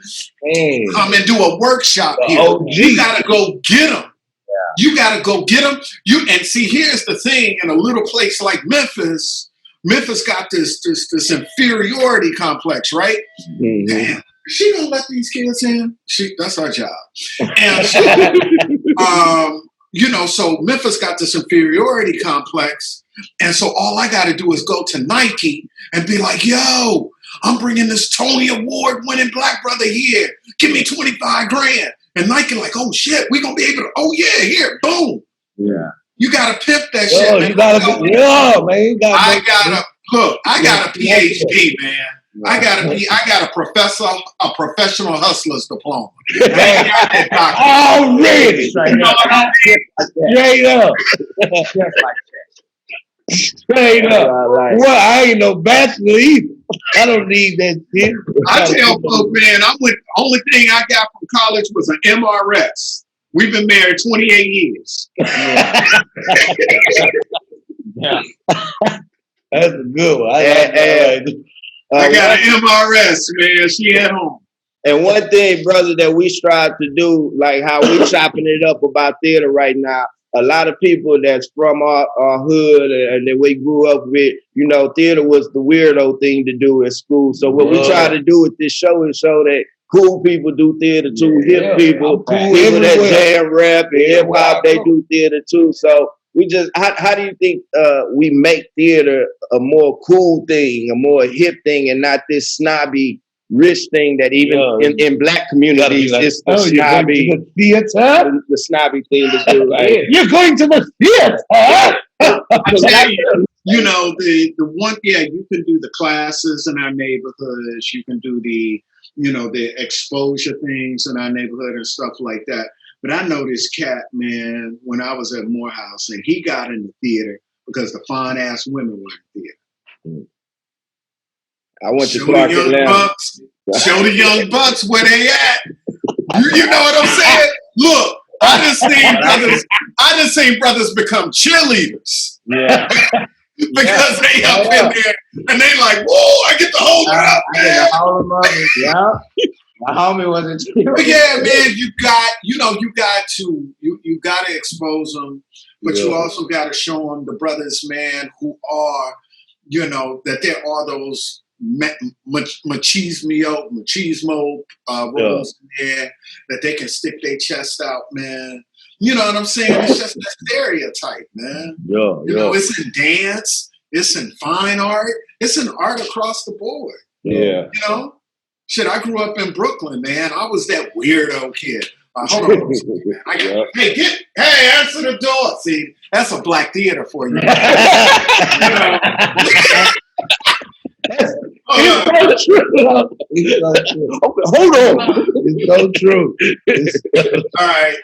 come and do a workshop here. You gotta go get them. You gotta go get them. And see, here's the thing: in a little place like Memphis got this inferiority complex, right? Mm-hmm. Damn, she don't let these kids in. That's our job. And so, so Memphis got this inferiority complex, and so all I got to do is go to Nike and be like, "Yo, I'm bringing this Tony Award-winning black brother here. Give me $25,000." And Nike like, "Oh shit, we gonna be able to." Oh yeah, here, boom. Yeah. You gotta pimp that shit. Man. You gotta, man. I got a PhD, man. I got a professional hustler's diploma. Already. Straight up. Straight up. Well, I ain't no bachelor either. I don't need that shit. I tell folks, man, only thing I got from college was an MRS. We've been married 28 years. Yeah. That's a good one. I got an MRS, man. She at home. And one thing, brother, that we strive to do, like how we chopping it up about theater right now, a lot of people that's from our hood and that we grew up with, theater was the weirdo thing to do in school. So what we try to do with this show is show that cool people do theater too, hip people, people that jam rap and hip hop, they do theater too. So we just, how do you think we make theater a more cool thing, a more hip thing, and not this snobby rich thing that even in black communities it's the snobby the snobby thing to do. Like, you're going to the theater. I tell you, the one, you can do the classes in our neighborhoods. You can do the exposure things in our neighborhood and stuff like that. But I know this cat, man, when I was at Morehouse, and he got in the theater because the fine ass women were in theater. I went to Clark Atlanta. Show the young bucks where they at. You know what I'm saying? Look, I just seen brothers become cheerleaders. Yeah. Because they up in there and they like, whoa, I get to hold it up, man. My homie wasn't cheerleader. But yeah, man, you got to expose them, but you also got to show them the brothers, man, who are, that there are those machismo roles in there, that they can stick their chest out, man. You know what I'm saying? It's just that stereotype, man. It's in dance, it's in fine art, it's in art across the board. Yeah. Shit, I grew up in Brooklyn, man. I was that weirdo kid. Hold on, man. Hey, answer the door. See, that's a black theater for you. It's so true. Hold on. It's so true. All right.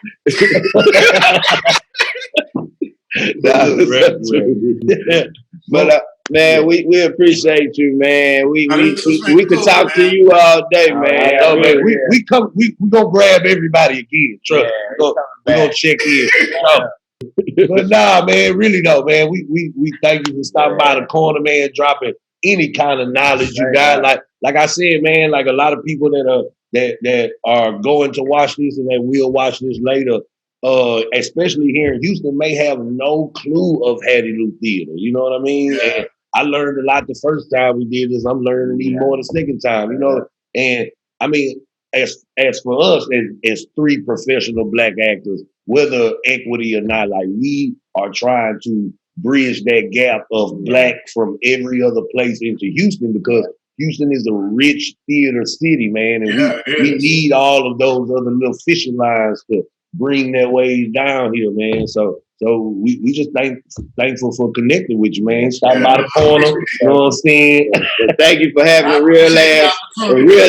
But man, we appreciate you, man. We could talk to you all day, man. We gonna grab everybody again. Trust me. We gonna check in. But nah, man, really though, man. We thank you for stopping by the corner, man, dropping any kind of knowledge you got. Like I said, man, like a lot of people that are going to watch this and that will watch this later, especially here in Houston, may have no clue of Hattiloo Theatre. You know what I mean? Yeah. And I learned a lot the first time we did this. I'm learning even more the second time, And I mean, as for us, as three professional black actors, whether equity or not, like we are trying to bridge that gap of black from every other place into Houston, because Houston is a rich theater city, man, and we need all of those other little fishing lines to bring their ways down here, man. So So we just thankful for connecting with you, man. Stopping by the corner, you know what I'm saying? Thank you for having a real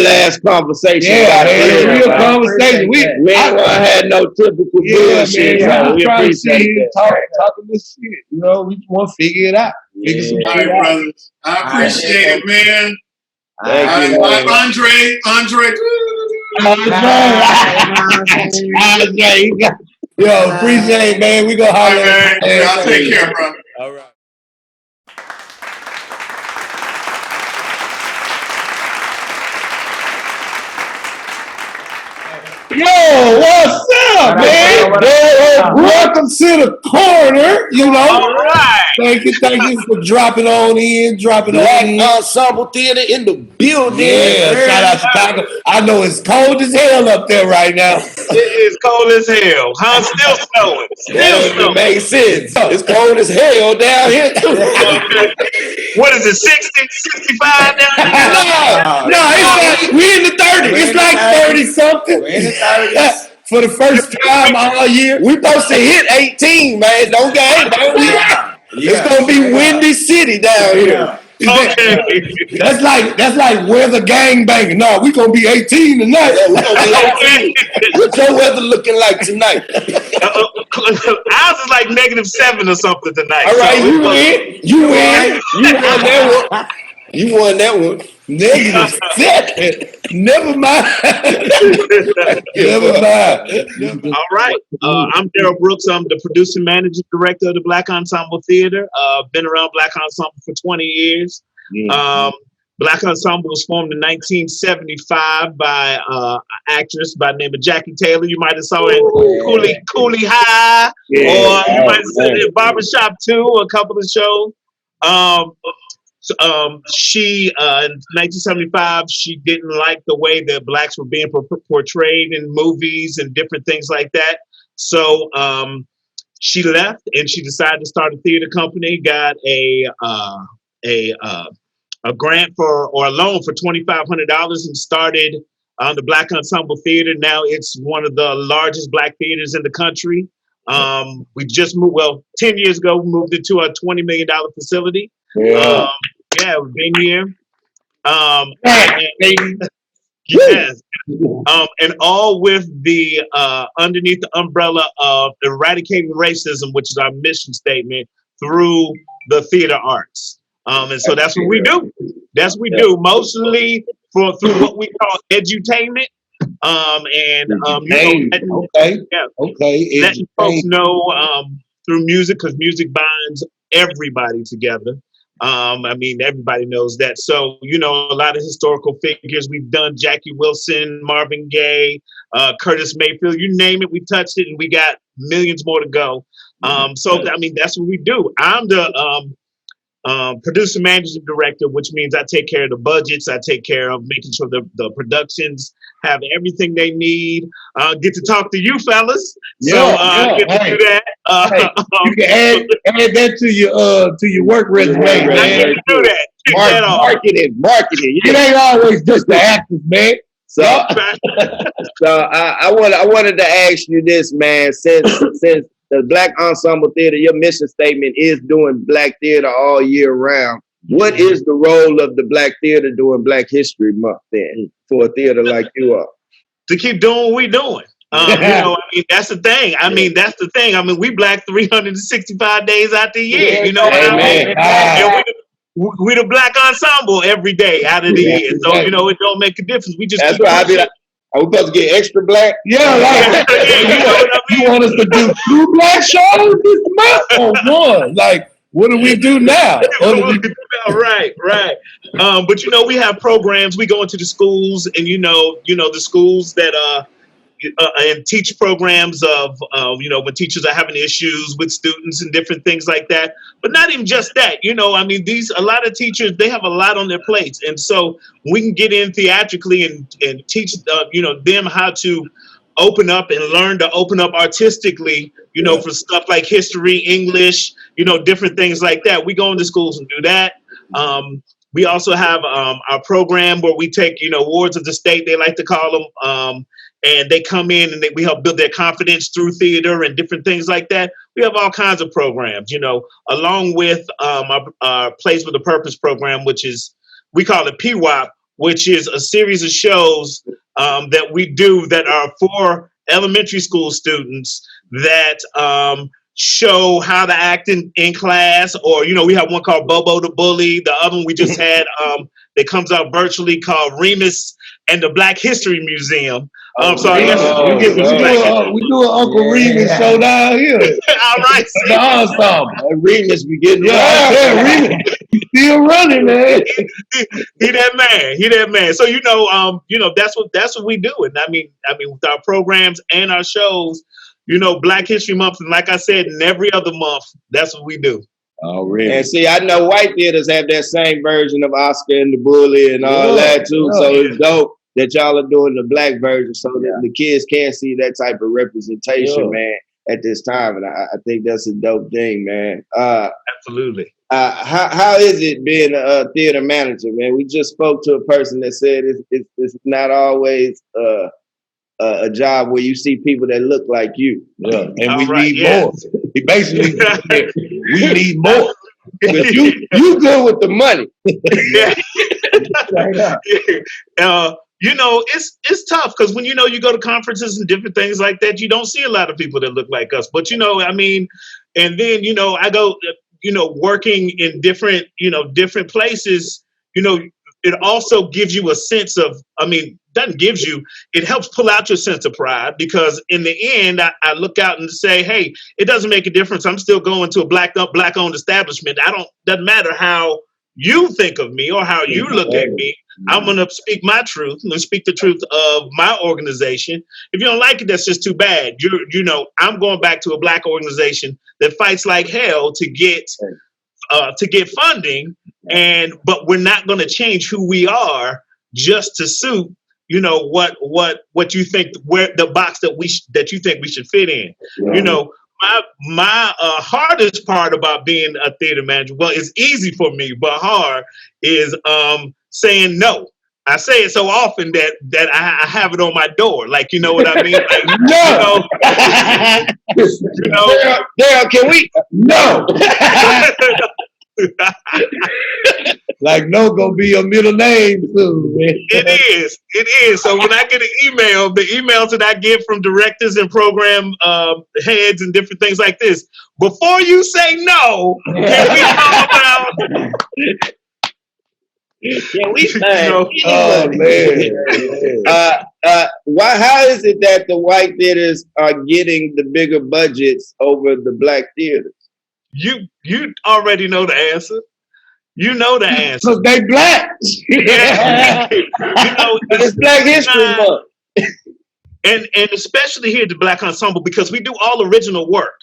ass conversation. Yeah, man, a real conversation. We ain't had no typical bullshit. Man, We appreciate it. Talking this shit. You know, we just want to figure it out. Figure some All shit right, out. brothers. I appreciate it, man. Thank you, man. Andre. Yo, appreciate it, man. We gonna holler at you, man. I'll take care, bro. All right. Yo, what's up, man? Welcome to the corner. You know. All right. Thank you for dropping on in. Black Ensemble Theatre in the building. Yeah, shout out Chicago. I know it's cold as hell up there right now. It is cold as hell. Huh? Still snowing. Still makes sense. It's cold as hell down here too. What is it? 60, 65 down here? No, it's like, we in the 30s. It's like 30 something. We're in the 30s. For the first time all year. We supposed to hit 18, man. Don't get It's gonna be Windy City down here. Okay. That's like weather gangbanging. No, we gonna be 18 tonight. Yeah, we gonna be 18. What's your weather looking like tonight? Ours is like -7 or something tonight. All right, so you win. You win that one. You won that one. -7. Never mind. Never mind. All right. I'm Daryl Brooks. I'm the producer managing director of the Black Ensemble Theatre. Been around Black Ensemble for 20 years. Black Ensemble was formed in 1975 by an actress by the name of Jackie Taylor. You might have saw it in Cooley High, or you might have seen it in Barbershop 2, a couple of shows. She in 1975, she didn't like the way that blacks were being portrayed in movies and different things like that. So she left and she decided to start a theater company. Got a grant or a loan for $2,500 and started the Black Ensemble Theatre. Now it's one of the largest black theaters in the country. We just moved. 10 years ago, we moved into a $20 million facility. We've been here. Yes. And all with the underneath the umbrella of eradicating racism, which is our mission statement, through the theater arts. And so that's what we do. That's what we do, mostly through what we call edutainment. Letting folks know through music, because music binds everybody together. I mean, everybody knows that. So, you know, a lot of historical figures. We've done Jackie Wilson, Marvin Gaye, Curtis Mayfield, you name it, we touched it, and we got millions more to go. So, I mean, that's what we do. I'm the producer, managing director, which means I take care of the budgets. I take care of making sure the productions have everything they need. Get to talk to you fellas. Get to do that. You can add that to your work resume, man. I can do that. Marketing. It ain't always just the actors, man. So I wanted to ask you this, man. Since the Black Ensemble Theatre, your mission statement is doing black theater all year round. What is the role of the Black Theater during Black History Month then for a theater like you are? To keep doing what we're doing. You know, I mean, that's the thing. I mean, we black 365 days out the year. You know what I mean? And we the Black Ensemble every day out of the year. So, you know, it don't make a difference. We just. That's why I be like, are we supposed to get extra black? Yeah, like, you know what I mean? You want us to do 2 black shows this month or one? Like, what do we do now? Right. But you know, we have programs. We go into the schools, and you know the schools that and teach programs of you know, when teachers are having issues with students and different things like that. But not even just that. You know, I mean, a lot of teachers, they have a lot on their plates, and so we can get in theatrically and teach you know, them how to open up and learn to open up artistically, you know, for stuff like history, English, you know, different things like that. We go into schools and do that. We also have our program where we take, you know, wards of the state, they like to call them, and they come in and we help build their confidence through theater and different things like that. We have all kinds of programs, along with our Plays with a Purpose program, which is, we call it PWAP, which is a series of shows that we do that are for elementary school students that show how to act in class, or we have one called Bobo the Bully. The other one we just had that comes out virtually called Remus and the Black History Museum. So I guess we do an Uncle Remus show down here. All right, The ensemble. Remus be getting Remus. He's still running, man. He that man. So that's what we do. And I mean with our programs and our shows, Black History Month, and like I said, in every other month, that's what we do. Oh, really? And see, I know white theaters have that same version of Oscar and the Bully and all that too. So it's dope that y'all are doing the Black version so that the kids can see that type of representation, man, at this time. And I think that's a dope thing, man. Absolutely. How is it being a theater manager, man? We just spoke to a person that said it's not always a job where you see people that look like you. Yeah, and we need more. We basically, we need more. But you good with the money. It's tough because when you go to conferences and different things like that, you don't see a lot of people that look like us. But and then I go working in different places. It also gives you a sense of, it helps pull out your sense of pride, because in the end, I look out and say, hey, it doesn't make a difference. I'm still going to a black-owned establishment. Doesn't matter how you think of me or how you look at me. I'm going to speak my truth. I'm going to speak the truth of my organization. If you don't like it, that's just too bad. I'm going back to a Black organization that fights like hell to get funding, but we're not going to change who we are just to suit what you think, where the box that you think we should fit in. My hardest part about being a theater manager, well, it's easy for me, but hard is saying no. I say it so often that I have it on my door. Like, you know what I mean? Like, no. Daryl, can we? No. Like, no, gonna be your middle name soon, man. It is. So when I get an email, the emails that I get from directors and program heads and different things like this, before you say no, can we talk about? Can we say? Oh man. How is it that the white theaters are getting the bigger budgets over the Black theaters? You already know the answer. You know the answer. Because they Black. It's Black History Month. And especially here at the Black Ensemble, because we do all original work.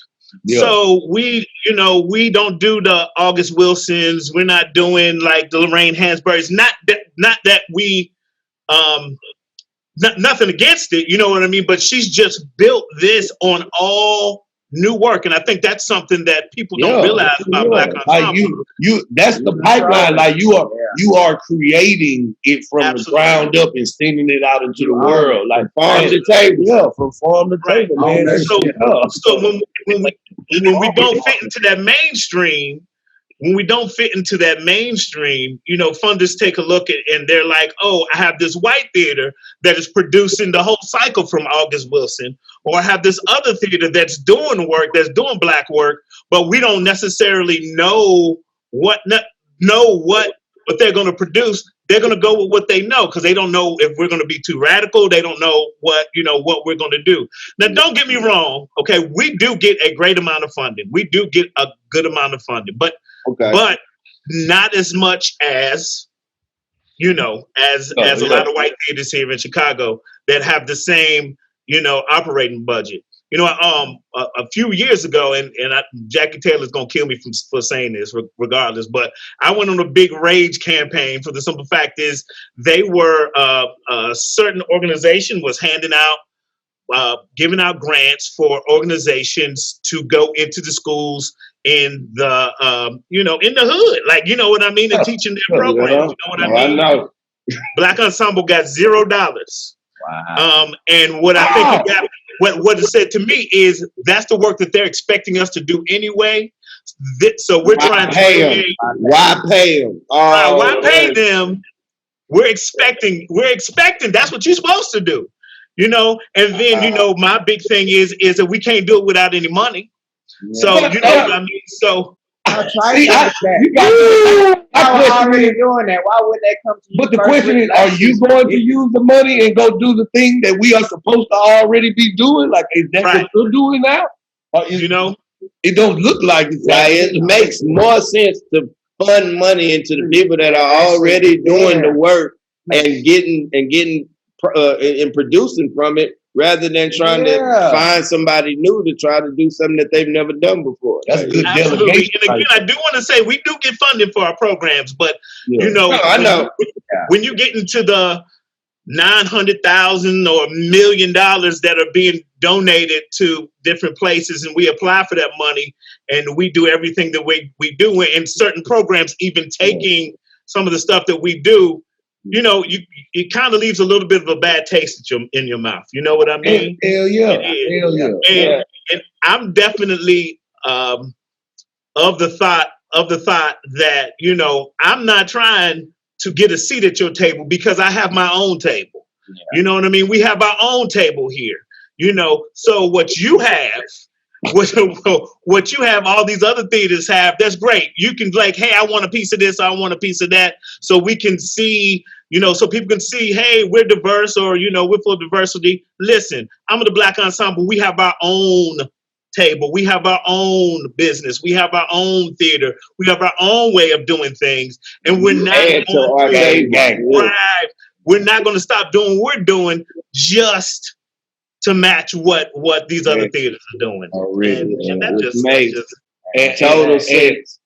Yeah. So we don't do the August Wilsons. We're not doing like the Lorraine Hansberry's. Not that we, nothing against it. You know what I mean? But she's just built this on all new work, and I think that's something that people don't realize about Black Ensemble. Like that's the pipeline. Like you are creating it from the ground up and sending it out into the world, like farm to table. Yeah, from farm to table, man. So when we don't fit into that mainstream, funders take a look at and they're like, oh, I have this white theater that is producing the whole cycle from August Wilson, or I have this other theater that's doing work, that's doing Black work, but we don't necessarily know what they're going to produce. They're going to go with what they know, because they don't know if we're going to be too radical. They don't know what we're going to do. Now, don't get me wrong. Okay, we do get a great amount of funding. We do get a good amount of funding, but not as much as a lot of white theaters here in Chicago that have the same operating budget. A few years ago, and Jackie Taylor's gonna kill me for saying this, regardless. But I went on a big rage campaign for the simple fact is they were a certain organization was handing out, giving out grants for organizations to go into the schools in the in the hood, like you know what I mean, and teaching their programs. You know what I mean? I know. Black Ensemble got $0. Wow. And what I think it got. what it said to me is that's the work that they're expecting us to do anyway. So we're trying to create. Why pay them? Why pay them? We're expecting. That's what you're supposed to do, you know. And then my big thing is that we can't do it without any money. So what I mean. So. Already doing that. Why would they come to you? But the question is, are you going to use the money and go do the thing that we are supposed to already be doing? Like, is that what you're doing now? Or is, it don't look like it's it makes more sense to fund money into the people that are already doing the work and getting and producing from it, rather than trying to find somebody new to try to do something that they've never done before. That's good delegation. And again, I do want to say we do get funding for our programs, but I know when you get into the $900,000 or $1 million that are being donated to different places, and we apply for that money, and we do everything that we do, and certain programs even taking some of the stuff that we do. It kind of leaves a little bit of a bad taste in your mouth. You know what I mean? Hell yeah. And I'm definitely of the thought that I'm not trying to get a seat at your table because I have my own table. Yeah. You know what I mean? We have our own table here. So what you have. What you have, all these other theaters have, that's great. You can hey, I want a piece of this, I want a piece of that, so we can see, so people can see, hey, we're diverse, or we're full of diversity. Listen, I'm of the Black Ensemble. We have our own table. We have our own business. We have our own theater. We have our own way of doing things, and we're not we're not going to stop doing what we're doing just to match what these other theaters are doing. Oh, really? And that just total sense.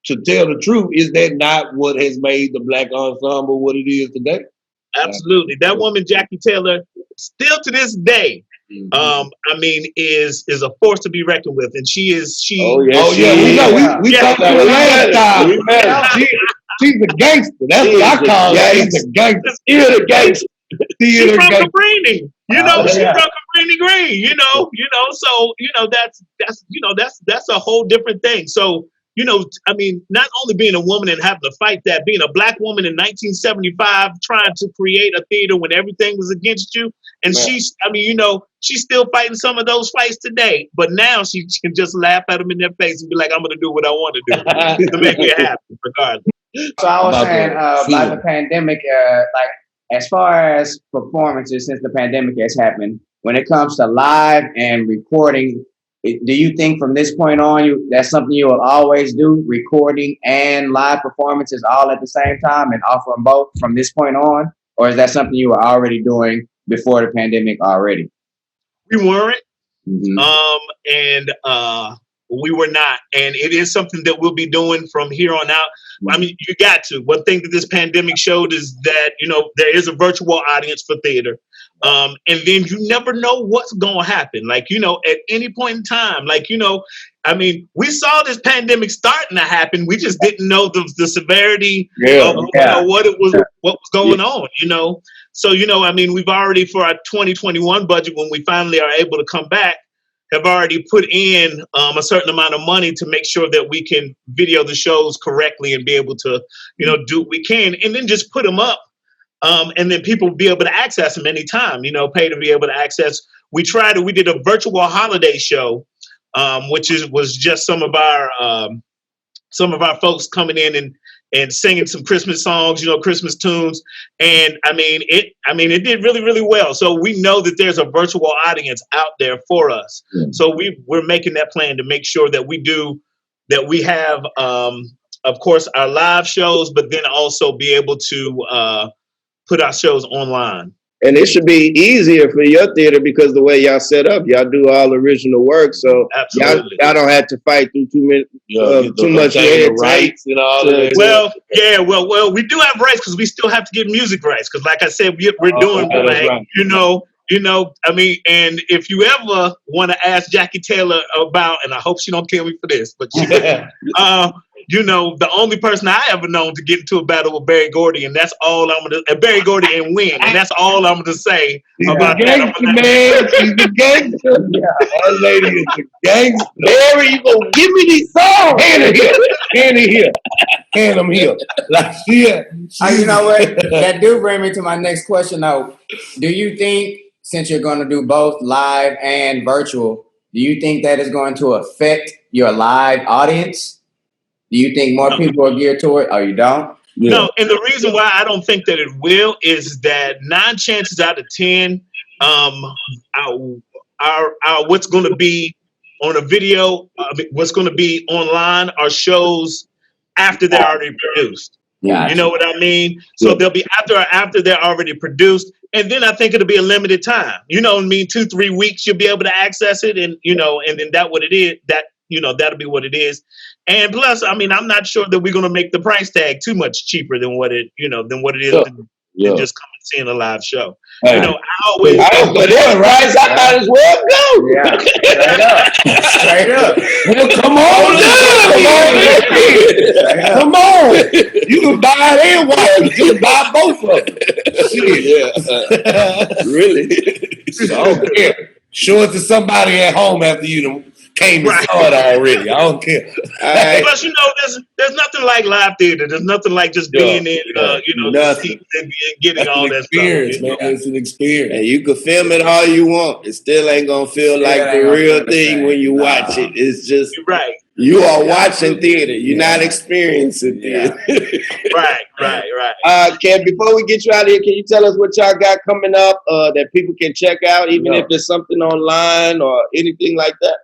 To tell the truth, is that not what has made the Black Ensemble what it is today? Absolutely. That woman, Jackie Taylor, still to this day, is a force to be reckoned with. And she is. We talked to her last time. She's a gangster. That's what I call her. She's a gangster. She's a gangster. She's from Cabrini, she's from Cabrini Green, so that's a whole different thing. So, not only being a woman and having to fight that, being a Black woman in 1975, trying to create a theater when everything was against you. And she's still fighting some of those fights today, but now she can just laugh at them in their face and be like, I'm going to do what I want to do to make it happen regardless. So I was saying about the pandemic, as far as performances since the pandemic has happened, when it comes to live and recording, do you think from this point on, that's something you will always do, recording and live performances all at the same time and offer them both from this point on? Or is that something you were already doing before the pandemic already? We weren't. We were not. And it is something that we'll be doing from here on out. I mean, you got to. One thing that this pandemic showed is that, there is a virtual audience for theater. And then you never know what's going to happen. Like, at any point in time, we saw this pandemic starting to happen. We just didn't know the severity of what was going on, So, we've already, for our 2021 budget, when we finally are able to come back, have already put in a certain amount of money to make sure that we can video the shows correctly and be able to, do what we can, and then just put them up. And then people will be able to access them anytime, pay to be able to access. We did a virtual holiday show, which was just some of our folks coming in and singing some Christmas songs, Christmas tunes. And it did really, really well. So we know that there's a virtual audience out there for us. So we're making that plan to make sure that we have, of course, our live shows, but then also be able to put our shows online. And it should be easier for your theater because the way y'all set up, y'all do all original work, so y'all don't have to fight through too much red rights and all that. Well, we do have rights because we still have to get music rights. Because, like I said, we're doing and if you ever want to ask Jackie Taylor about, and I hope she don't kill me for this, but you know, the only person I ever known to get into a battle with Barry Gordy, and that's all I'm gonna. Barry Gordy and win, and that's all I'm gonna say about that. Man, she's a gangster. That lady is a gangster. Barry, you gonna give me these songs? Hand it here. Hand it here. Hand them here. Like, yeah. You know what? That do bring me to my next question, though. Do you think, since you're going to do both live and virtual, do you think that is going to affect your live audience? Do you think more people are geared to it, or you don't? Yeah. No, and the reason why I don't think that it will is that 9 chances out of 10, our what's going to be on a video, what's going to be online are shows after they're already produced. Gotcha. You know what I mean? So they'll be after they're already produced, and then I think it'll be a limited time. You know what I mean? 2-3 weeks you'll be able to access it, and you know, and then that what it is. That you know that'll be what it is. And plus, I mean, I'm not sure that we're gonna make the price tag too much cheaper than what it is than just come and seeing a live show. Hey. You know, I always. But they're right. I might as well go. Yeah, straight up. Well, come on down. Come on. You can buy it and watch it. You can buy both of them. Shit. Really? So, yeah. Show it to somebody at home after you done came and saw it already. I don't care. Plus, you know, there's nothing like live theater. There's nothing like just being in, the seats and getting all that experience, stuff. Man. It's an experience. And you can film it all you want. It still ain't gonna feel like the real thing when you watch it. It's just right. You are watching theater. You're not experiencing theater. Right. Ken, before we get you out of here, can you tell us what y'all got coming up that people can check out, even if it's something online or anything like that?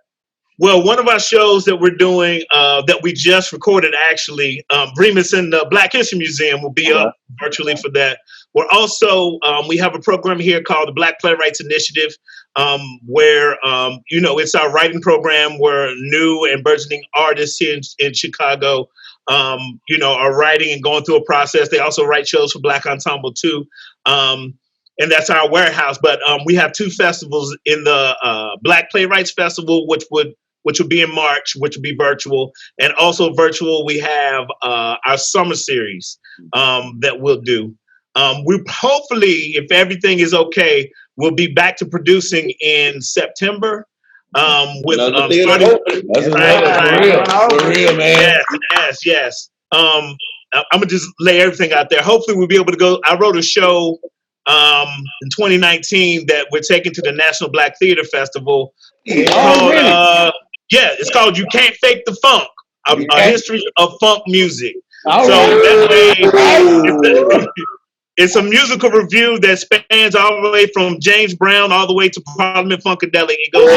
Well, one of our shows that we're doing that we just recorded, actually, Remus in the Black History Museum will be up virtually for that. We're also, we have a program here called the Black Playwrights Initiative, where, it's our writing program where new and burgeoning artists here in Chicago, are writing and going through a process. They also write shows for Black Ensemble too. And that's our warehouse. But we have 2 festivals in the Black Playwrights Festival, which will be in March, which will be virtual. And also virtual, we have our summer series that we'll do. We hopefully, if everything is okay, we'll be back to producing in September. With starting. That's for real, man. Yes. I'm gonna just lay everything out there. Hopefully, we'll be able to go. I wrote a show in 2019 that we're taking to the National Black Theater Festival. It's called "You Can't Fake the Funk: A History of Funk Music." It's a musical review that spans all the way from James Brown all the way to Parliament Funkadelic. It goes.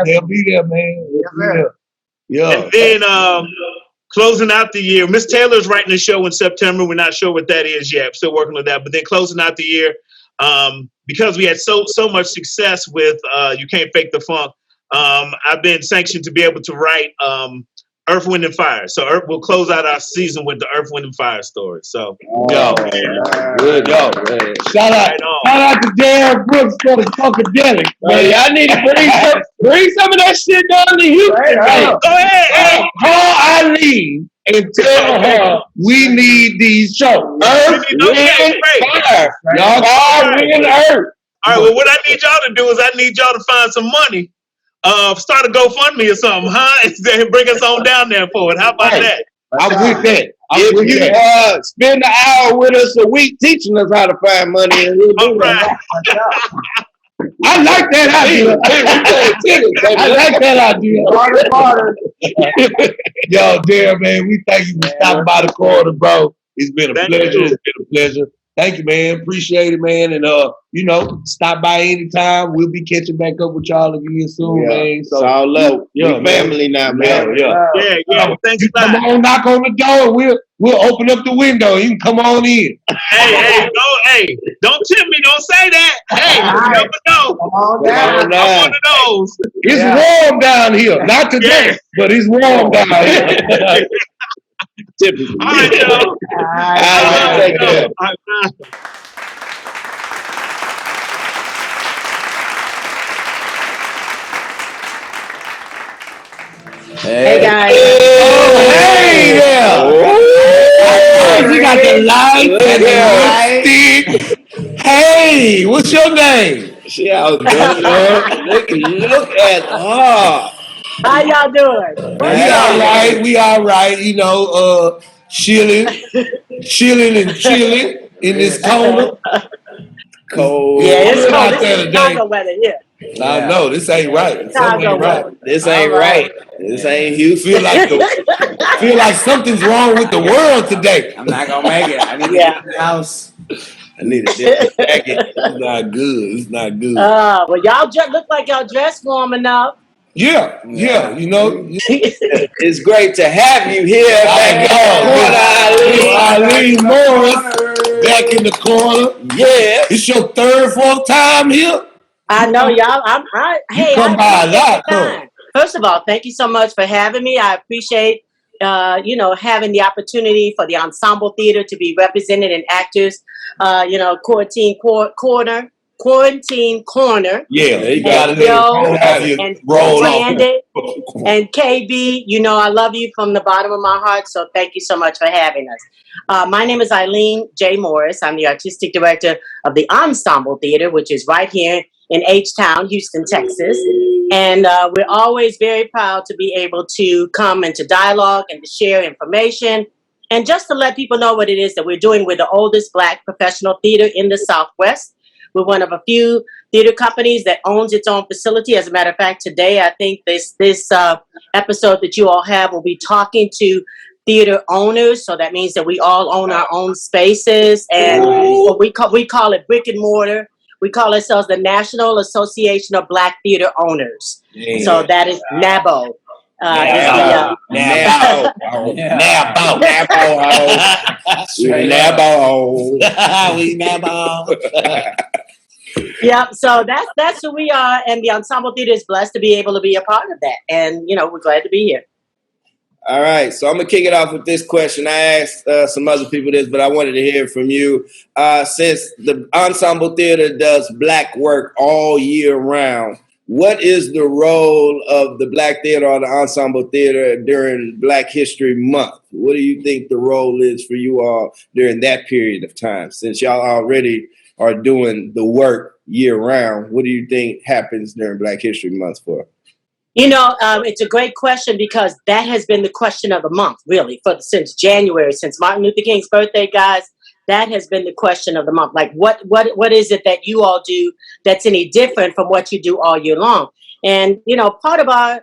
They'll be there, man. And then closing out the year, Miss Taylor's writing a show in September. We're not sure what that is yet. Still working on that. But then closing out the year, because we had so much success with You Can't Fake the Funk. I've been sanctioned to be able to write Earth, Wind, and Fire. So we'll close out our season with the Earth, Wind, and Fire story. So, good, Shout out to Darren Brooks for the Funkadelic. Man, I need to bring some of that shit down to Houston. Go ahead. Call Eileen and tell her we need these shows. Earth, Wind, Fire. Y'all call Wind, Earth. All right, well, what I need y'all to do is I need y'all to find some money. Start a GoFundMe or something, huh? And bring us on down there for it. How about that? I'm with that. If you spend an hour with us a week teaching us how to find money, and we'll do that. I like that idea. I like that idea. Yo, Darren, man, we thank you for stopping by the corner, bro. It's been a pleasure. Thank you, man. Appreciate it, man. And stop by anytime. We'll be catching back up with y'all again soon, man. So it's all love. We're family now, man. Yeah. Thanks a lot. Come on, knock on the door. We'll open up the window. You can come on in. Hey, don't tempt me. Don't say that. Hey, you never know. Come on down. I'm one of those. It's warm down here. Not today, but it's warm down here. Typically. All right, y'all. Take care. Hey guys. Oh, hey there. You got the light and the lipstick. Hey, what's your name? She out there. Look at her. How y'all doing? We all right. You know, chilling and chilling in this corner. Cold. Yeah, it's cold. out This there is today. Chicago weather here. I know this ain't right. Something Chicago ain't right. weather. This ain't right. This ain't Houston. Feel like something's wrong with the world today. I'm not gonna make it. I need to get in the house. I need a different jacket. It's not good. It's not good. Well, y'all look like y'all dressed warm enough. Yeah. You know. It's great to have you here. Eileen Morris back in the corner. Yeah. It's your third, fourth time here. I know y'all. You come by a lot, huh? First of all, thank you so much for having me. I appreciate having the opportunity for the Ensemble Theatre to be represented in actors. Quarantine Corner. Yeah, you got and to and roll Brandon and KB. You know I love you from the bottom of my heart. So thank you so much for having us. My name is Eileen J. Morris. I'm the artistic director of the Ensemble Theatre, which is right here in H-Town, Houston, Texas. And we're always very proud to be able to come into dialogue and to share information and just to let people know what it is that we're doing. We're the oldest Black professional theater in the Southwest. We're one of a few theater companies that owns its own facility. As a matter of fact, today I think this episode that you all have will be talking to theater owners. So that means that we all own our own spaces, and we call it brick and mortar. We call ourselves the National Association of Black Theater Owners. Yeah. So that is NABO. NABO. We NABO. Yep. So that's who we are, and the Ensemble Theatre is blessed to be able to be a part of that. And we're glad to be here. All right, so I'm gonna kick it off with this question. I asked some other people this, but I wanted to hear from you. Since the Ensemble Theatre does Black work all year round, what is the role of the Black Theatre or the Ensemble Theatre during Black History Month? What do you think the role is for you all during that period of time? Since y'all already are doing the work year round, what do you think happens during Black History Month for? It's a great question because that has been the question of the month, really, since January, since Martin Luther King's birthday, guys. That has been the question of the month. Like, what is it that you all do that's any different from what you do all year long? And, part of our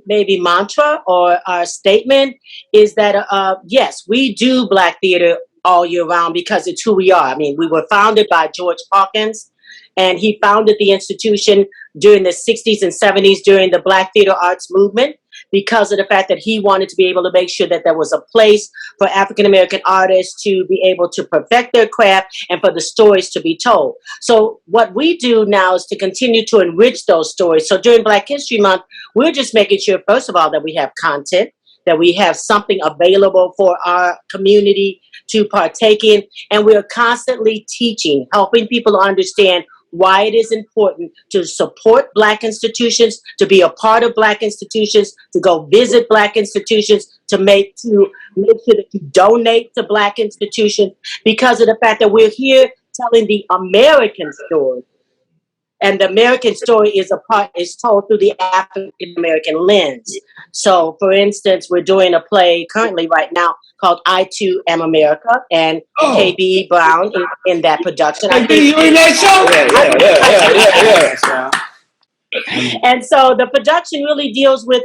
maybe mantra or our statement is that, yes, we do Black theater all year round because it's who we are. I mean, we were founded by George Hawkins, and he founded the institution during the 60s and 70s during the Black theater arts movement because of the fact that he wanted to be able to make sure that there was a place for African-American artists to be able to perfect their craft and for the stories to be told. So what we do now is to continue to enrich those stories. So during Black History Month, we're just making sure, first of all, that we have content, that we have something available for our community to partake in. And we're constantly teaching, helping people understand why it is important to support Black institutions, to be a part of Black institutions, to go visit Black institutions, to make sure that you donate to Black institutions, because of the fact that we're here telling the American story. And the American story is told through the African American lens. So, for instance, we're doing a play currently right now called I Too Am America, and KB Brown in that production. You in that show? Yeah. And so the production really deals with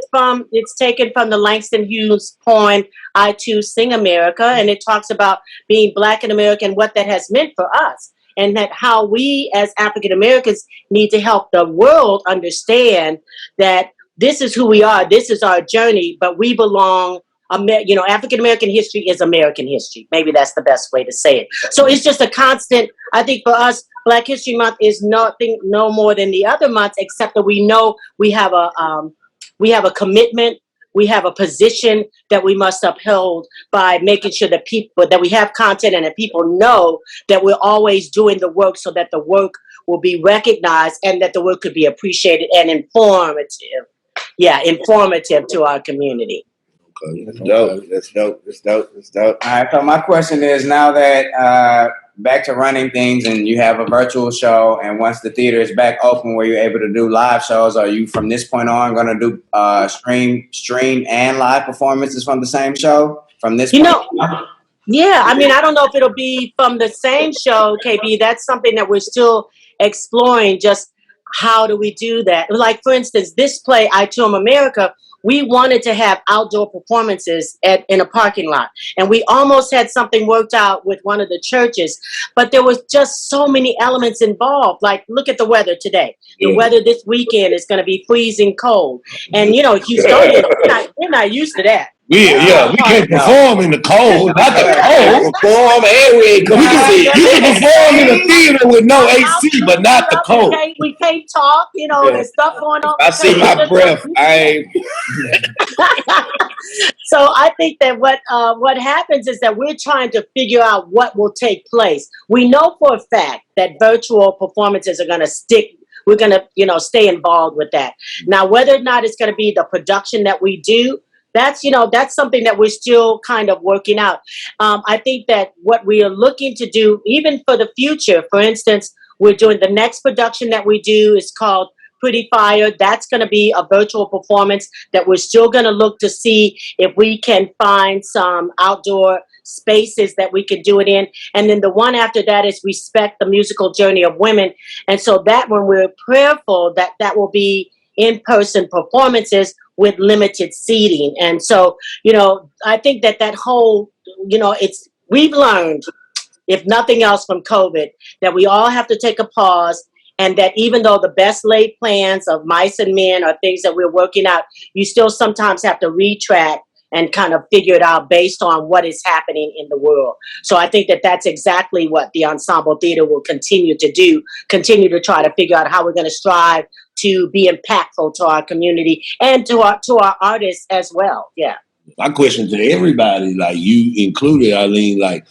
it's taken from the Langston Hughes poem, I Too Sing America, and it talks about being Black in America and what that has meant for us. And that how we as African Americans need to help the world understand that this is who we are, this is our journey, but we belong. African American history is American history. Maybe that's the best way to say it. So it's just a constant. I think for us, Black History Month is no more than the other months, except that we know we have a commitment. We have a position that we must uphold by making sure that we have content and that people know that we're always doing the work so that the work will be recognized and that the work could be appreciated and informative. informative to our community. Okay. That's dope. That's dope. That's dope. That's dope. All right. So my question is, now that back to running things and you have a virtual show, and once the theater is back open where you're able to do live shows, are you from this point on going to do stream and live performances from the same show from this point on? Yeah, I mean, I don't know if it'll be from the same show, KB. That's something that we're still exploring. Just how do we do that? Like, for instance, this play, I Tour America, we wanted to have outdoor performances in a parking lot. And we almost had something worked out with one of the churches. But there was just so many elements involved. Like, look at the weather today. The weather this weekend is going to be freezing cold. And, Houstonians, we're not used to that. We can't perform in the cold, not the cold. Perform and we can perform in a theater with no AC, but not the cold. We can't talk, there's stuff going on. I see my breath. So I think that what happens is that we're trying to figure out what will take place. We know for a fact that virtual performances are going to stick. We're going to, stay involved with that. Now, whether or not it's going to be the production that we do, that's something that we're still kind of working out. I think that what we are looking to do, even for the future, for instance, we're doing the next production that we do is called Pretty Fire. That's going to be a virtual performance that we're still going to look to see if we can find some outdoor spaces that we could do it in. And then the one after that is Respect the Musical Journey of Women. And so that one, we're prayerful that will be in-person performances with limited seating. And so, I think that whole, we've learned, if nothing else from COVID, that we all have to take a pause, and that even though the best laid plans of mice and men are things that we're working out, you still sometimes have to retract and kind of figure it out based on what is happening in the world. So I think that that's exactly what the Ensemble Theatre will continue to do, continue to try to figure out how we're going to strive to be impactful to our community and to our artists as well. Yeah. My question to everybody, like you included, Arlene, like,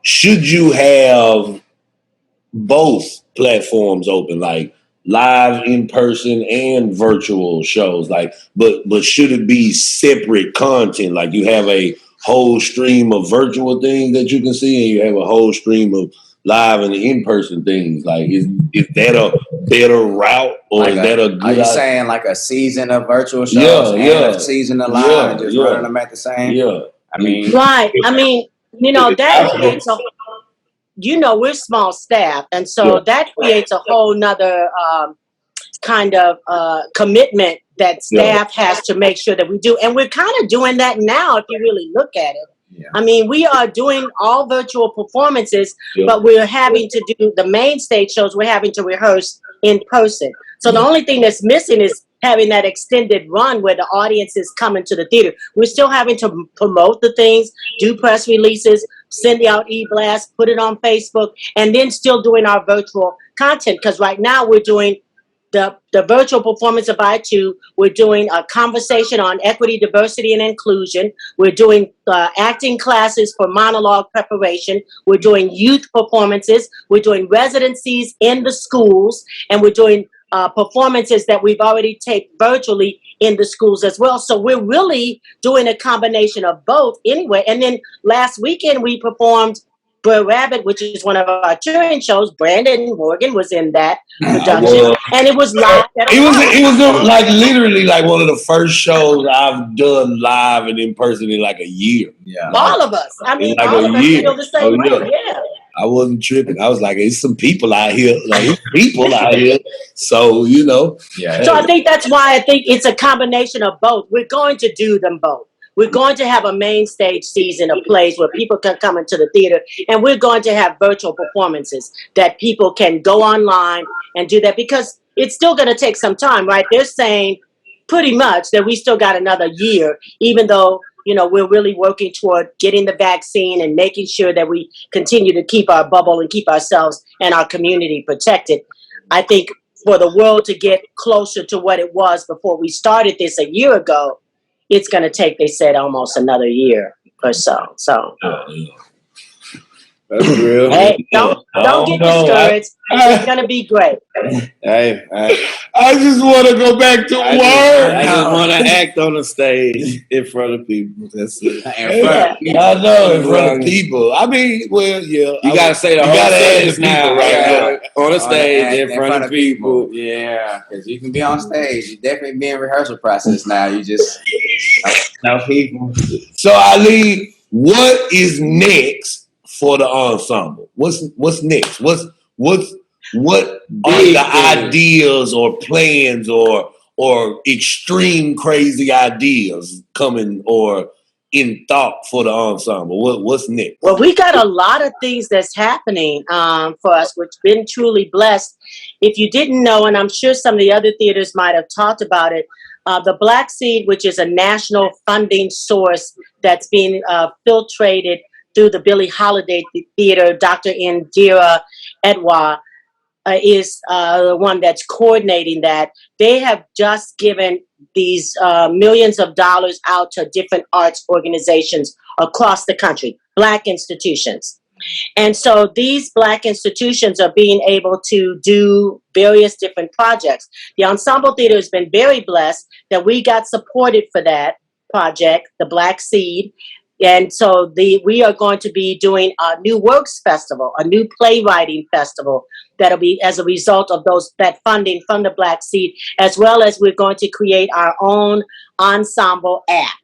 should you have both platforms open, like live in person and virtual shows, like, but should it be separate content? Like you have a whole stream of virtual things that you can see, and you have a whole stream of live and in-person things. Like, is that a better route, or like is that a good? Are you saying like a season of virtual shows and a season of live and just running them at the same? Yeah. I mean, right. I mean, that creates we're small staff, and so that creates a whole nother kind of commitment that staff has to make sure that we do. And we're kind of doing that now, if you really look at it. Yeah. I mean, we are doing all virtual performances, but we're having to do the main stage shows. We're having to rehearse in person. So the only thing that's missing is having that extended run where the audience is coming to the theater. We're still having to promote the things, do press releases, send out e-blasts, put it on Facebook, and then still doing our virtual content. Because right now we're doing the virtual performance of I2. We're doing a conversation on equity, diversity, and inclusion. We're doing acting classes for monologue preparation. We're doing youth performances. We're doing residencies in the schools, and we're doing performances that we've already taken virtually in the schools as well. So we're really doing a combination of both anyway. And then last weekend we performed Brer Rabbit, which is one of our touring shows. Brandon Morgan was in that production, and it was live. It was like literally like one of the first shows I've done live and in person in like a year. Yeah, all of us. I mean, like all of us feel the same way. Yeah. I wasn't tripping. I was like, "There's some people out here, So Yeah. So I think that's why I think it's a combination of both. We're going to do them both. We're going to have a main stage season of plays where people can come into the theater, and we're going to have virtual performances that people can go online and do that, because it's still going to take some time, right? They're saying pretty much that we still got another year, even though, we're really working toward getting the vaccine and making sure that we continue to keep our bubble and keep ourselves and our community protected. I think for the world to get closer to what it was before we started this a year ago, it's going to take, they said, almost another year or so. So, That's real. Hey, don't get discouraged. It's gonna be great. Hey, I just want to go back to work. I just want to act on the stage in front of people. That's it. I know, in front of people. I mean, well, yeah. You gotta say the whole sentence now, right? On the stage in front of people. Yeah, because you can be on stage. You definitely be in rehearsal process now. You just know people. So Ali, what is next for the ensemble? What's next? What are the ideas or plans or extreme crazy ideas coming or in thought for the ensemble? What's next? Well, we got a lot of things that's happening for us, which been truly blessed. If you didn't know, and I'm sure some of the other theaters might have talked about it, the Black Seed, which is a national funding source that's being filtrated through the Billie Holiday Theater, Dr. Indira Edwa, is the one that's coordinating that. They have just given these millions of dollars out to different arts organizations across the country, Black institutions. And so these Black institutions are being able to do various different projects. The Ensemble Theatre has been very blessed that we got supported for that project, the Black Seed. And so we are going to be doing a New Works Festival, a new playwriting festival that'll be as a result of that funding from the Black Seed, as well as we're going to create our own ensemble app.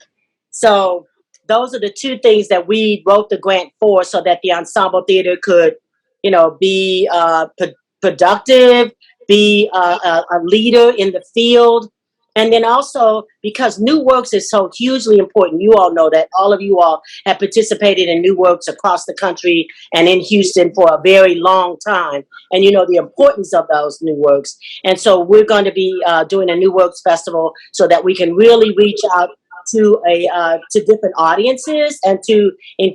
So those are the two things that we wrote the grant for, so that the Ensemble Theatre could, be productive, be a leader in the field. And then also, because New Works is so hugely important, you all know that. All of you all have participated in New Works across the country and in Houston for a very long time. And you know the importance of those New Works. And so we're going to be doing a New Works Festival so that we can really reach out to different audiences and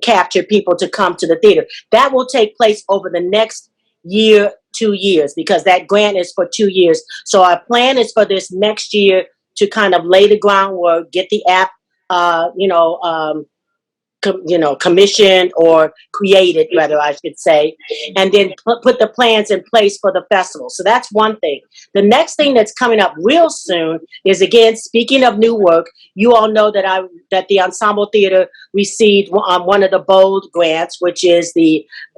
capture people to come to the theater. That will take place over the next year, 2 years, because that grant is for 2 years. So our plan is for this next year to kind of lay the groundwork, get the app, commissioned or created, rather, I should say, and then put the plans in place for the festival. So that's one thing. The next thing that's coming up real soon is, again, speaking of new work, you all know that the Ensemble Theatre received one of the BOLD grants, which is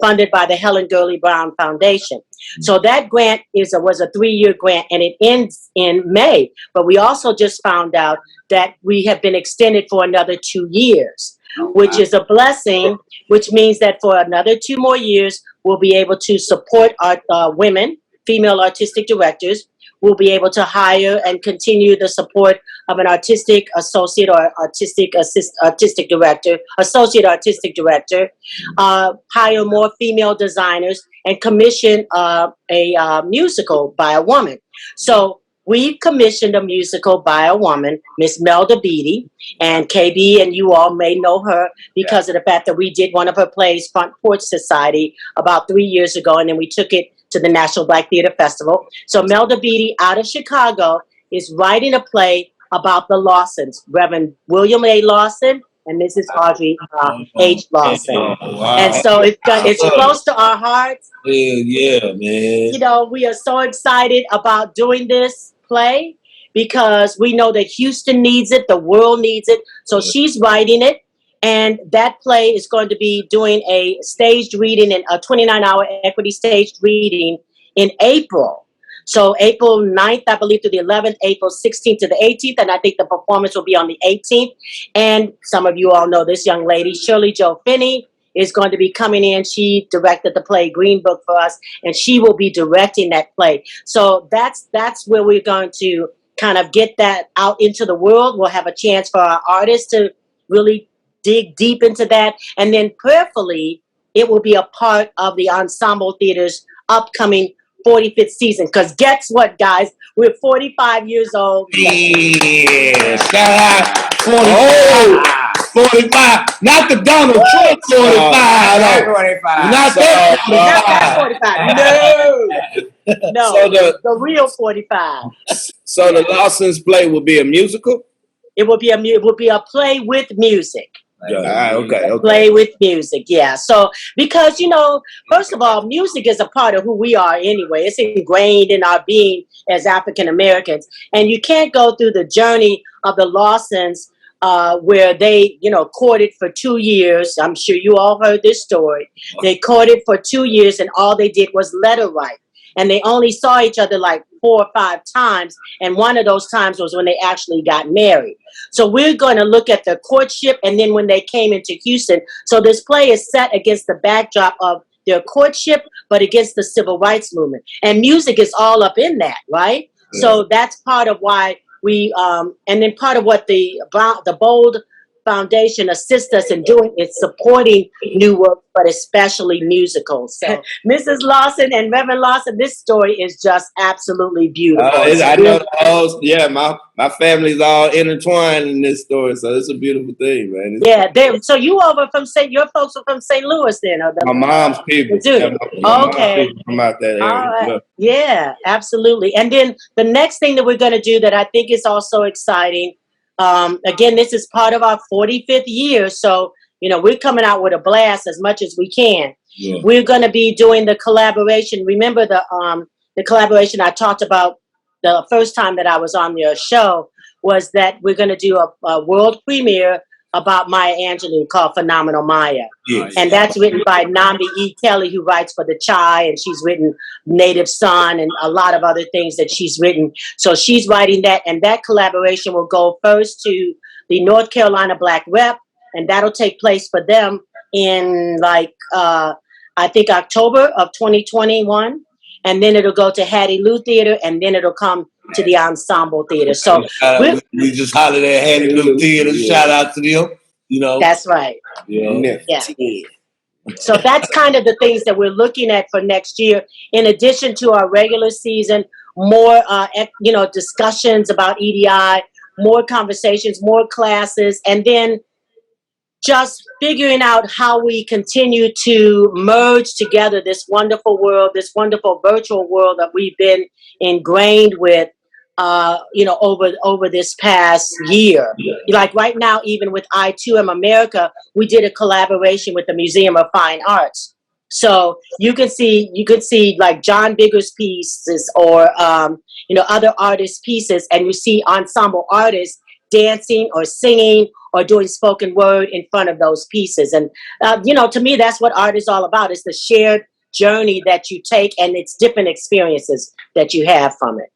funded by the Helen Gurley Brown Foundation. So that grant was a 3-year grant, and it ends in May. But we also just found out that we have been extended for another 2 years, which is a blessing, which means that for another 2 more years, we'll be able to support our women, female artistic directors. We'll be able to hire and continue the support of an artistic associate or artistic director, associate artistic director, hire more female designers, and commission a musical by a woman. So we've commissioned a musical by a woman, Miss Melda Beatty, and KB, and you all may know her because of the fact that we did one of her plays, Front Porch Society, about 3 years ago, and then we took it to the National Black Theater Festival. So Melda Beatty, out of Chicago, is writing a play about the Lawsons, Reverend William A. Lawson and Mrs. Audrey H. Lawson. Wow. And so it's close to our hearts. Yeah, man. You know, we are so excited about doing this play because we know that Houston needs it, the world needs it. So she's writing it, and that play is going to be doing a staged reading, and a 29-hour equity staged reading in April. So April 9th, I believe, to the 11th, April 16th to the 18th, and I think the performance will be on the 18th. And some of you all know this young lady, Shirley Jo Finney, is going to be coming in. She directed the play Green Book for us, and she will be directing that play. So that's where we're going to kind of get that out into the world. We'll have a chance for our artists to really dig deep into that. And then prayerfully, it will be a part of the Ensemble Theatre's upcoming 45th season. Because guess what, guys? We're 45 years old. Yeah, shout out 45. Not the Donald Trump 45. Not that 45. No. So the real 45. So the Lawson's play will be a musical? It will be a play with music. Okay. Play with music, yeah. So because first of all, music is a part of who we are anyway. It's ingrained in our being as African Americans, and you can't go through the journey of the Lawsons where they courted for 2 years. I'm sure you all heard this story. They courted for 2 years, and all they did was letter write, and they only saw each other like 4 or 5 times, and one of those times was when they actually got married. So we're going to look at the courtship and then when they came into Houston. So this play is set against the backdrop of their courtship, but against the civil rights movement. And music is all up in that, right? Yeah. So that's part of why we, and then part of what the Bold Foundation assists us in doing is supporting new work, but especially musicals. So Mrs. Lawson and Reverend Lawson, this story is just absolutely beautiful. I know my family's all intertwined in this story, so it's a beautiful thing, man. So you over from your folks are from St. Louis then? Or my mom's people. Okay. From out that area. All right. Yeah, absolutely. And then the next thing that we're going to do that I think is also exciting, again, this is part of our 45th year. So, we're coming out with a blast as much as we can. Yeah. We're going to be doing the collaboration. Remember the collaboration I talked about the first time that I was on your show was that we're going to do a world premiere about Maya Angelou called Phenomenal Maya. Yes. And that's written by Nambi E. Kelly, who writes for The Chai, and she's written Native Son and a lot of other things that she's written. So she's writing that, and that collaboration will go first to the North Carolina Black Rep, and that'll take place for them in I think October of 2021. And then it'll go to Hattiloo Theatre, and then it'll come to the Ensemble Theatre. So we just hollered at Hattiloo Theatre. Shout out to them. That's right. Yeah. So that's kind of the things that we're looking at for next year. In addition to our regular season, more discussions about EDI, more conversations, more classes, and then just figuring out how we continue to merge together this wonderful world, this wonderful virtual world that we've been ingrained with, over this past year. Yeah. Like right now, even with I2M America, we did a collaboration with the Museum of Fine Arts. So you could see like John Bigger's pieces or, other artists' pieces, and you see ensemble artists dancing or singing or doing spoken word in front of those pieces. And, to me, that's what art is all about. It's the shared journey that you take, and it's different experiences that you have from it.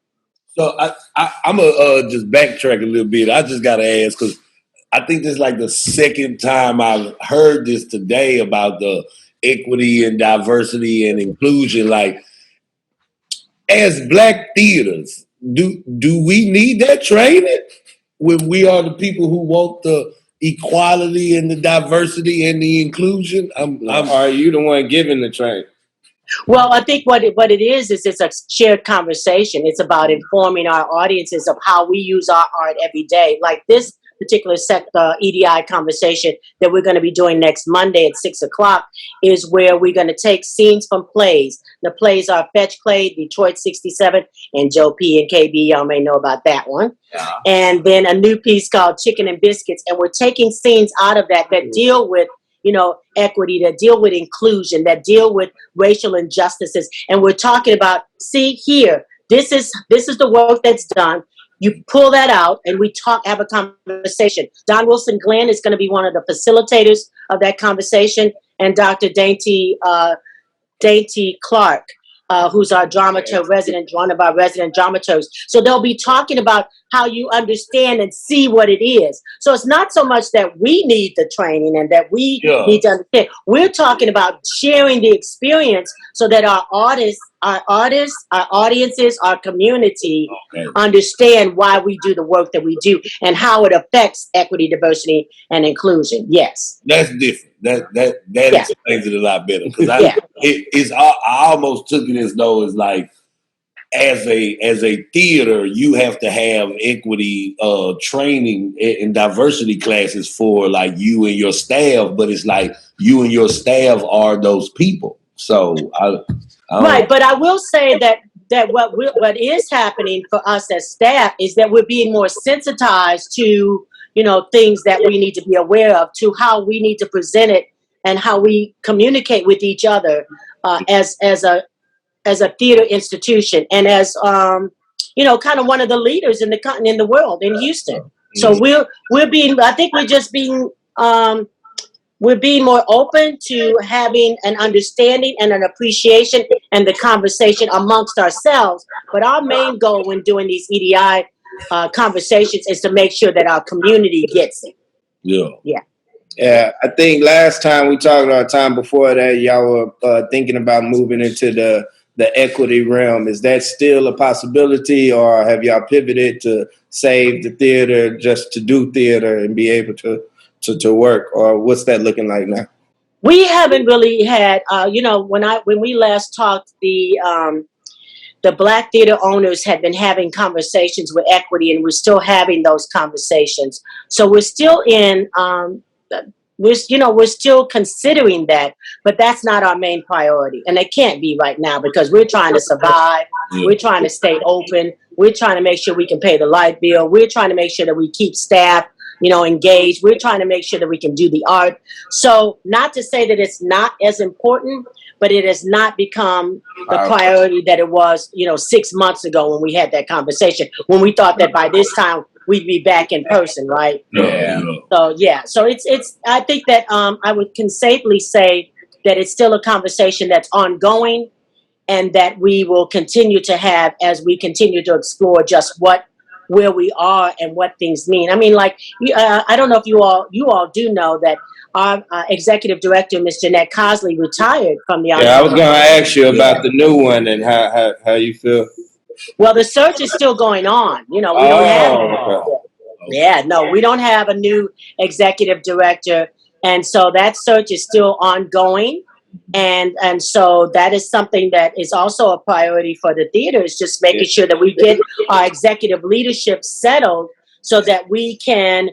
So I'm going to just backtrack a little bit. I just got to ask, because I think this is like the second time I've heard this today about the equity and diversity and inclusion. Like, as Black theaters, do we need that training when we are the people who want the equality and the diversity and the inclusion? Are you the one giving the training? Well, I think what it is it's a shared conversation. It's about informing our audiences of how we use our art every day. Like this particular EDI conversation that we're going to be doing next Monday at 6:00 is where we're going to take scenes from plays. The plays are Fetch Clay, Detroit 67, and Joe P. and KB. Y'all may know about that one. Yeah. And then a new piece called Chicken and Biscuits. And we're taking scenes out of that deal with equity, that deal with inclusion, that deal with racial injustices. And we're talking about, see here, this is the work that's done. You pull that out and we have a conversation. Don Wilson Glenn is going to be one of the facilitators of that conversation, and Dr. Dainty Clark, who's our dramaturg, one of our resident dramaturgs. So they'll be talking about how you understand and see what it is. So it's not so much that we need the training and that we need to understand. We're talking about sharing the experience so that our audiences, our community understand why we do the work that we do and how it affects equity, diversity, and inclusion. Yes. That's different. That explains it a lot better. Because I almost took it as though it's like, as a theater, you have to have equity training and diversity classes for like you and your staff, but it's like you and your staff are those people. So right, but I will say that what is happening for us as staff is that we're being more sensitized to things that we need to be aware of, to how we need to present it and how we communicate with each other as a theater institution and as kind of one of the leaders in the world in Houston. So I think we're just being we're being more open to having an understanding and an appreciation and the conversation amongst ourselves. But our main goal when doing these EDI conversations is to make sure that our community gets it. Yeah, I think last time we talked about time before that, y'all were thinking about moving into the equity realm. Is that still a possibility, or have y'all pivoted to save the theater just to do theater and be able to work, or what's that looking like now? We haven't really had, when we last talked, the Black theater owners had been having conversations with equity, and we're still having those conversations. So we're still we're still considering that, but that's not our main priority. And it can't be right now because we're trying to survive. We're trying to stay open. We're trying to make sure we can pay the light bill. We're trying to make sure that we keep staff, engaged. We're trying to make sure that we can do the art. So not to say that it's not as important, but it has not become the priority that it was, 6 months ago when we had that conversation, when we thought that by this time we'd be back in person, right? Yeah. So it's I think that I can safely say that it's still a conversation that's ongoing and that we will continue to have as we continue to explore just where we are and what things mean. I mean, I don't know if you all do know that our executive director, Ms. Jeanette Cosley, retired from the I was going to ask you about the new one and how you feel. Well, the search is still going on. We don't have we don't have a new executive director, and so that search is still ongoing. And so that is something that is also a priority for the theater, is just making sure that we get our executive leadership settled so that we can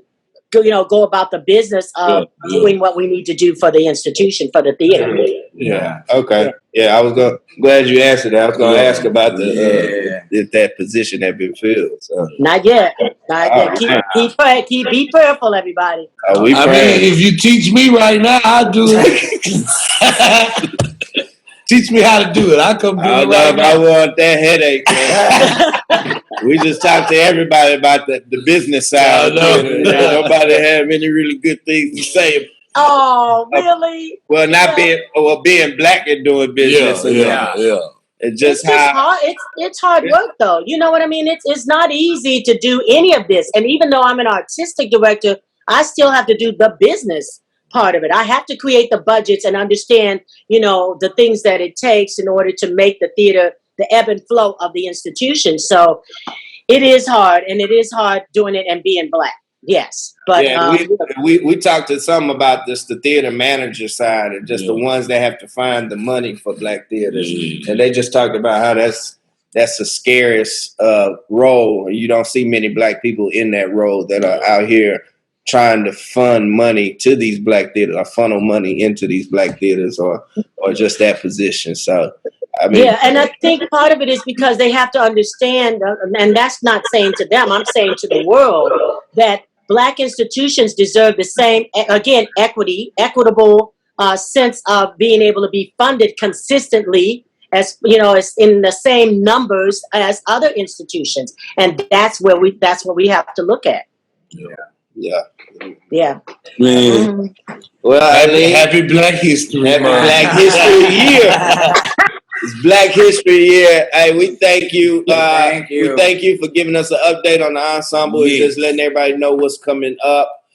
go about the business of doing what we need to do for the institution, for the theater. Yeah. Okay. Yeah, I was glad you answered that. I was going to ask about if that position had been filled. So. Not yet. Be prayerful, everybody. If you teach me right now, I'll do it. Teach me how to do it. I'll come do it right now. I want that headache, man. We just talked to everybody about the business side. Nobody have any really good things to say. Oh, really? Well, being black and doing business. It's just hard. It's hard work, though. You know what I mean? It's not easy to do any of this. And even though I'm an artistic director, I still have to do the business part of it. I have to create the budgets and understand, the things that it takes in order to make the theater the ebb and flow of the institution. So it is hard, and it is hard doing it and being black. Yes, but we talked to some about this, the theater manager side, and just the ones that have to find the money for black theaters, and they just talked about how that's the scariest role. You don't see many black people in that role that are out here trying to fund money to these black theaters, or funnel money into these black theaters, or just that position. So. And I think part of it is because they have to understand, and that's not saying to them, I'm saying to the world, that black institutions deserve the same, again, equitable sense of being able to be funded consistently, as as in the same numbers as other institutions, and that's what we have to look at. Yeah. Man. Well, happy Black History. Happy Black History Year. It's Black History Year. Hey, we thank you. We thank you for giving us an update on the ensemble and just letting everybody know what's coming up.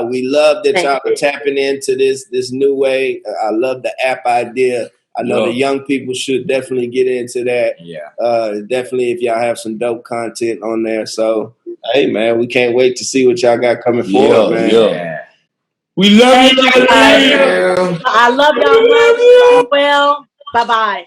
We love that y'all are tapping into this new way. I love the app idea. I know the young people should definitely get into that. Definitely if y'all have some dope content on there. So, hey, man, we can't wait to see what y'all got coming forward, man. We love you. I love y'all. Well, bye-bye.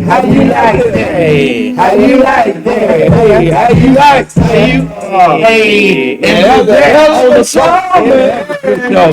How you like that? Hey, how you like that? Hey, how you like that? Hey, and that's the song,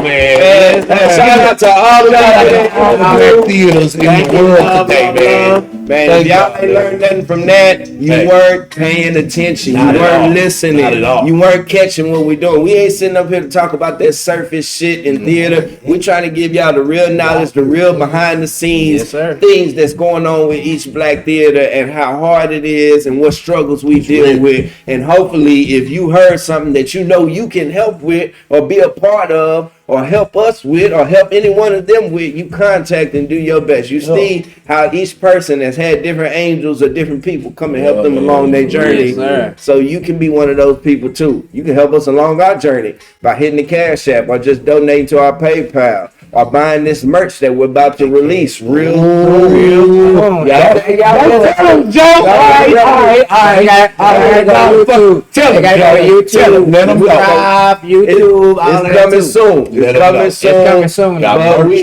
man. Shout out to all the theaters in the world today, man. Man, if y'all ain't learned nothing from that, you weren't paying attention. You weren't listening. You weren't catching what we're doing. We ain't sitting up here to talk about that surface shit in theater. We trying to give y'all the real knowledge, the real behind the scenes things that's going on with each black theater and how hard it is and what struggles we deal with. And hopefully, if you heard something that you know you can help with or be a part of, or help us with, or help any one of them with, you contact and do your best. You see how each person has had different angels or different people come and help them along their journey. So you can be one of those people too. You can help us along our journey by hitting the Cash App or just donating to our PayPal or buying this merch that we're about to release. Real. Y'all Joe. Tell them. Let them know. It's coming soon. It's coming soon.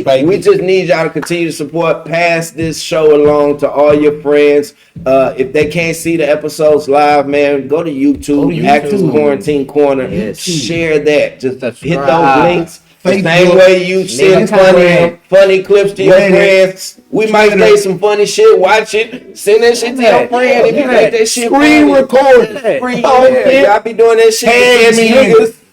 But we just need y'all to continue to support. Pass this show along to all your friends. If they can't see the episodes live, man, go to YouTube. Actors Quarantine Corner. Share that. Just hit those links. The same way you send funny clips to your friends. We might say some funny shit. Watch it. Send that shit to your friend. If you think that shit screen record. Y'all be doing that shit.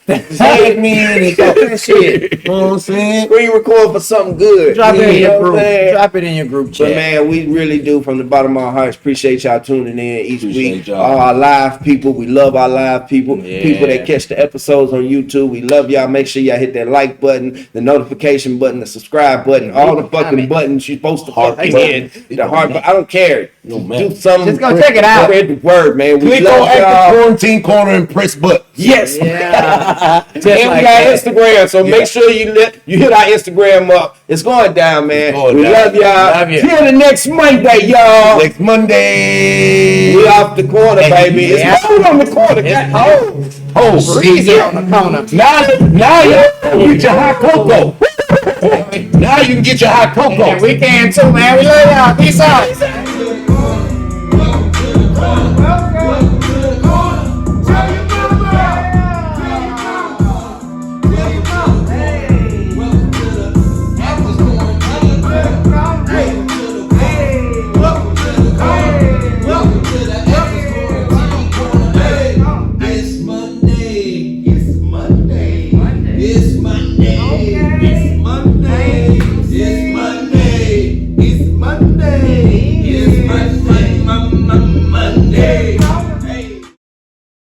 Tag me in and that shit. You know what I'm saying? Screen record for something good. Drop it in your group. Drop it in your group chat. But man, we really do from the bottom of our hearts appreciate y'all tuning in each week. All our live people. We love our live people. People that catch the episodes on YouTube. We love y'all. Make sure y'all hit that like button, the notification button, the subscribe button, all the fucking buttons you're supposed to fucking hit. The heart button. I don't care. Do something. Just go check it out. Spread the word, man. We love y'all. At the Quarantine Corner and press button. Yes. Yeah. And we got Instagram, so make sure you hit our Instagram up. It's going down, man. We love y'all. Till the next Monday, y'all. Next Monday. We off the corner, baby. It's cold on the corner. Freezer on the corner. Now you get your hot cocoa. Now you can get your hot cocoa. And we can too, man. We love y'all. Peace out.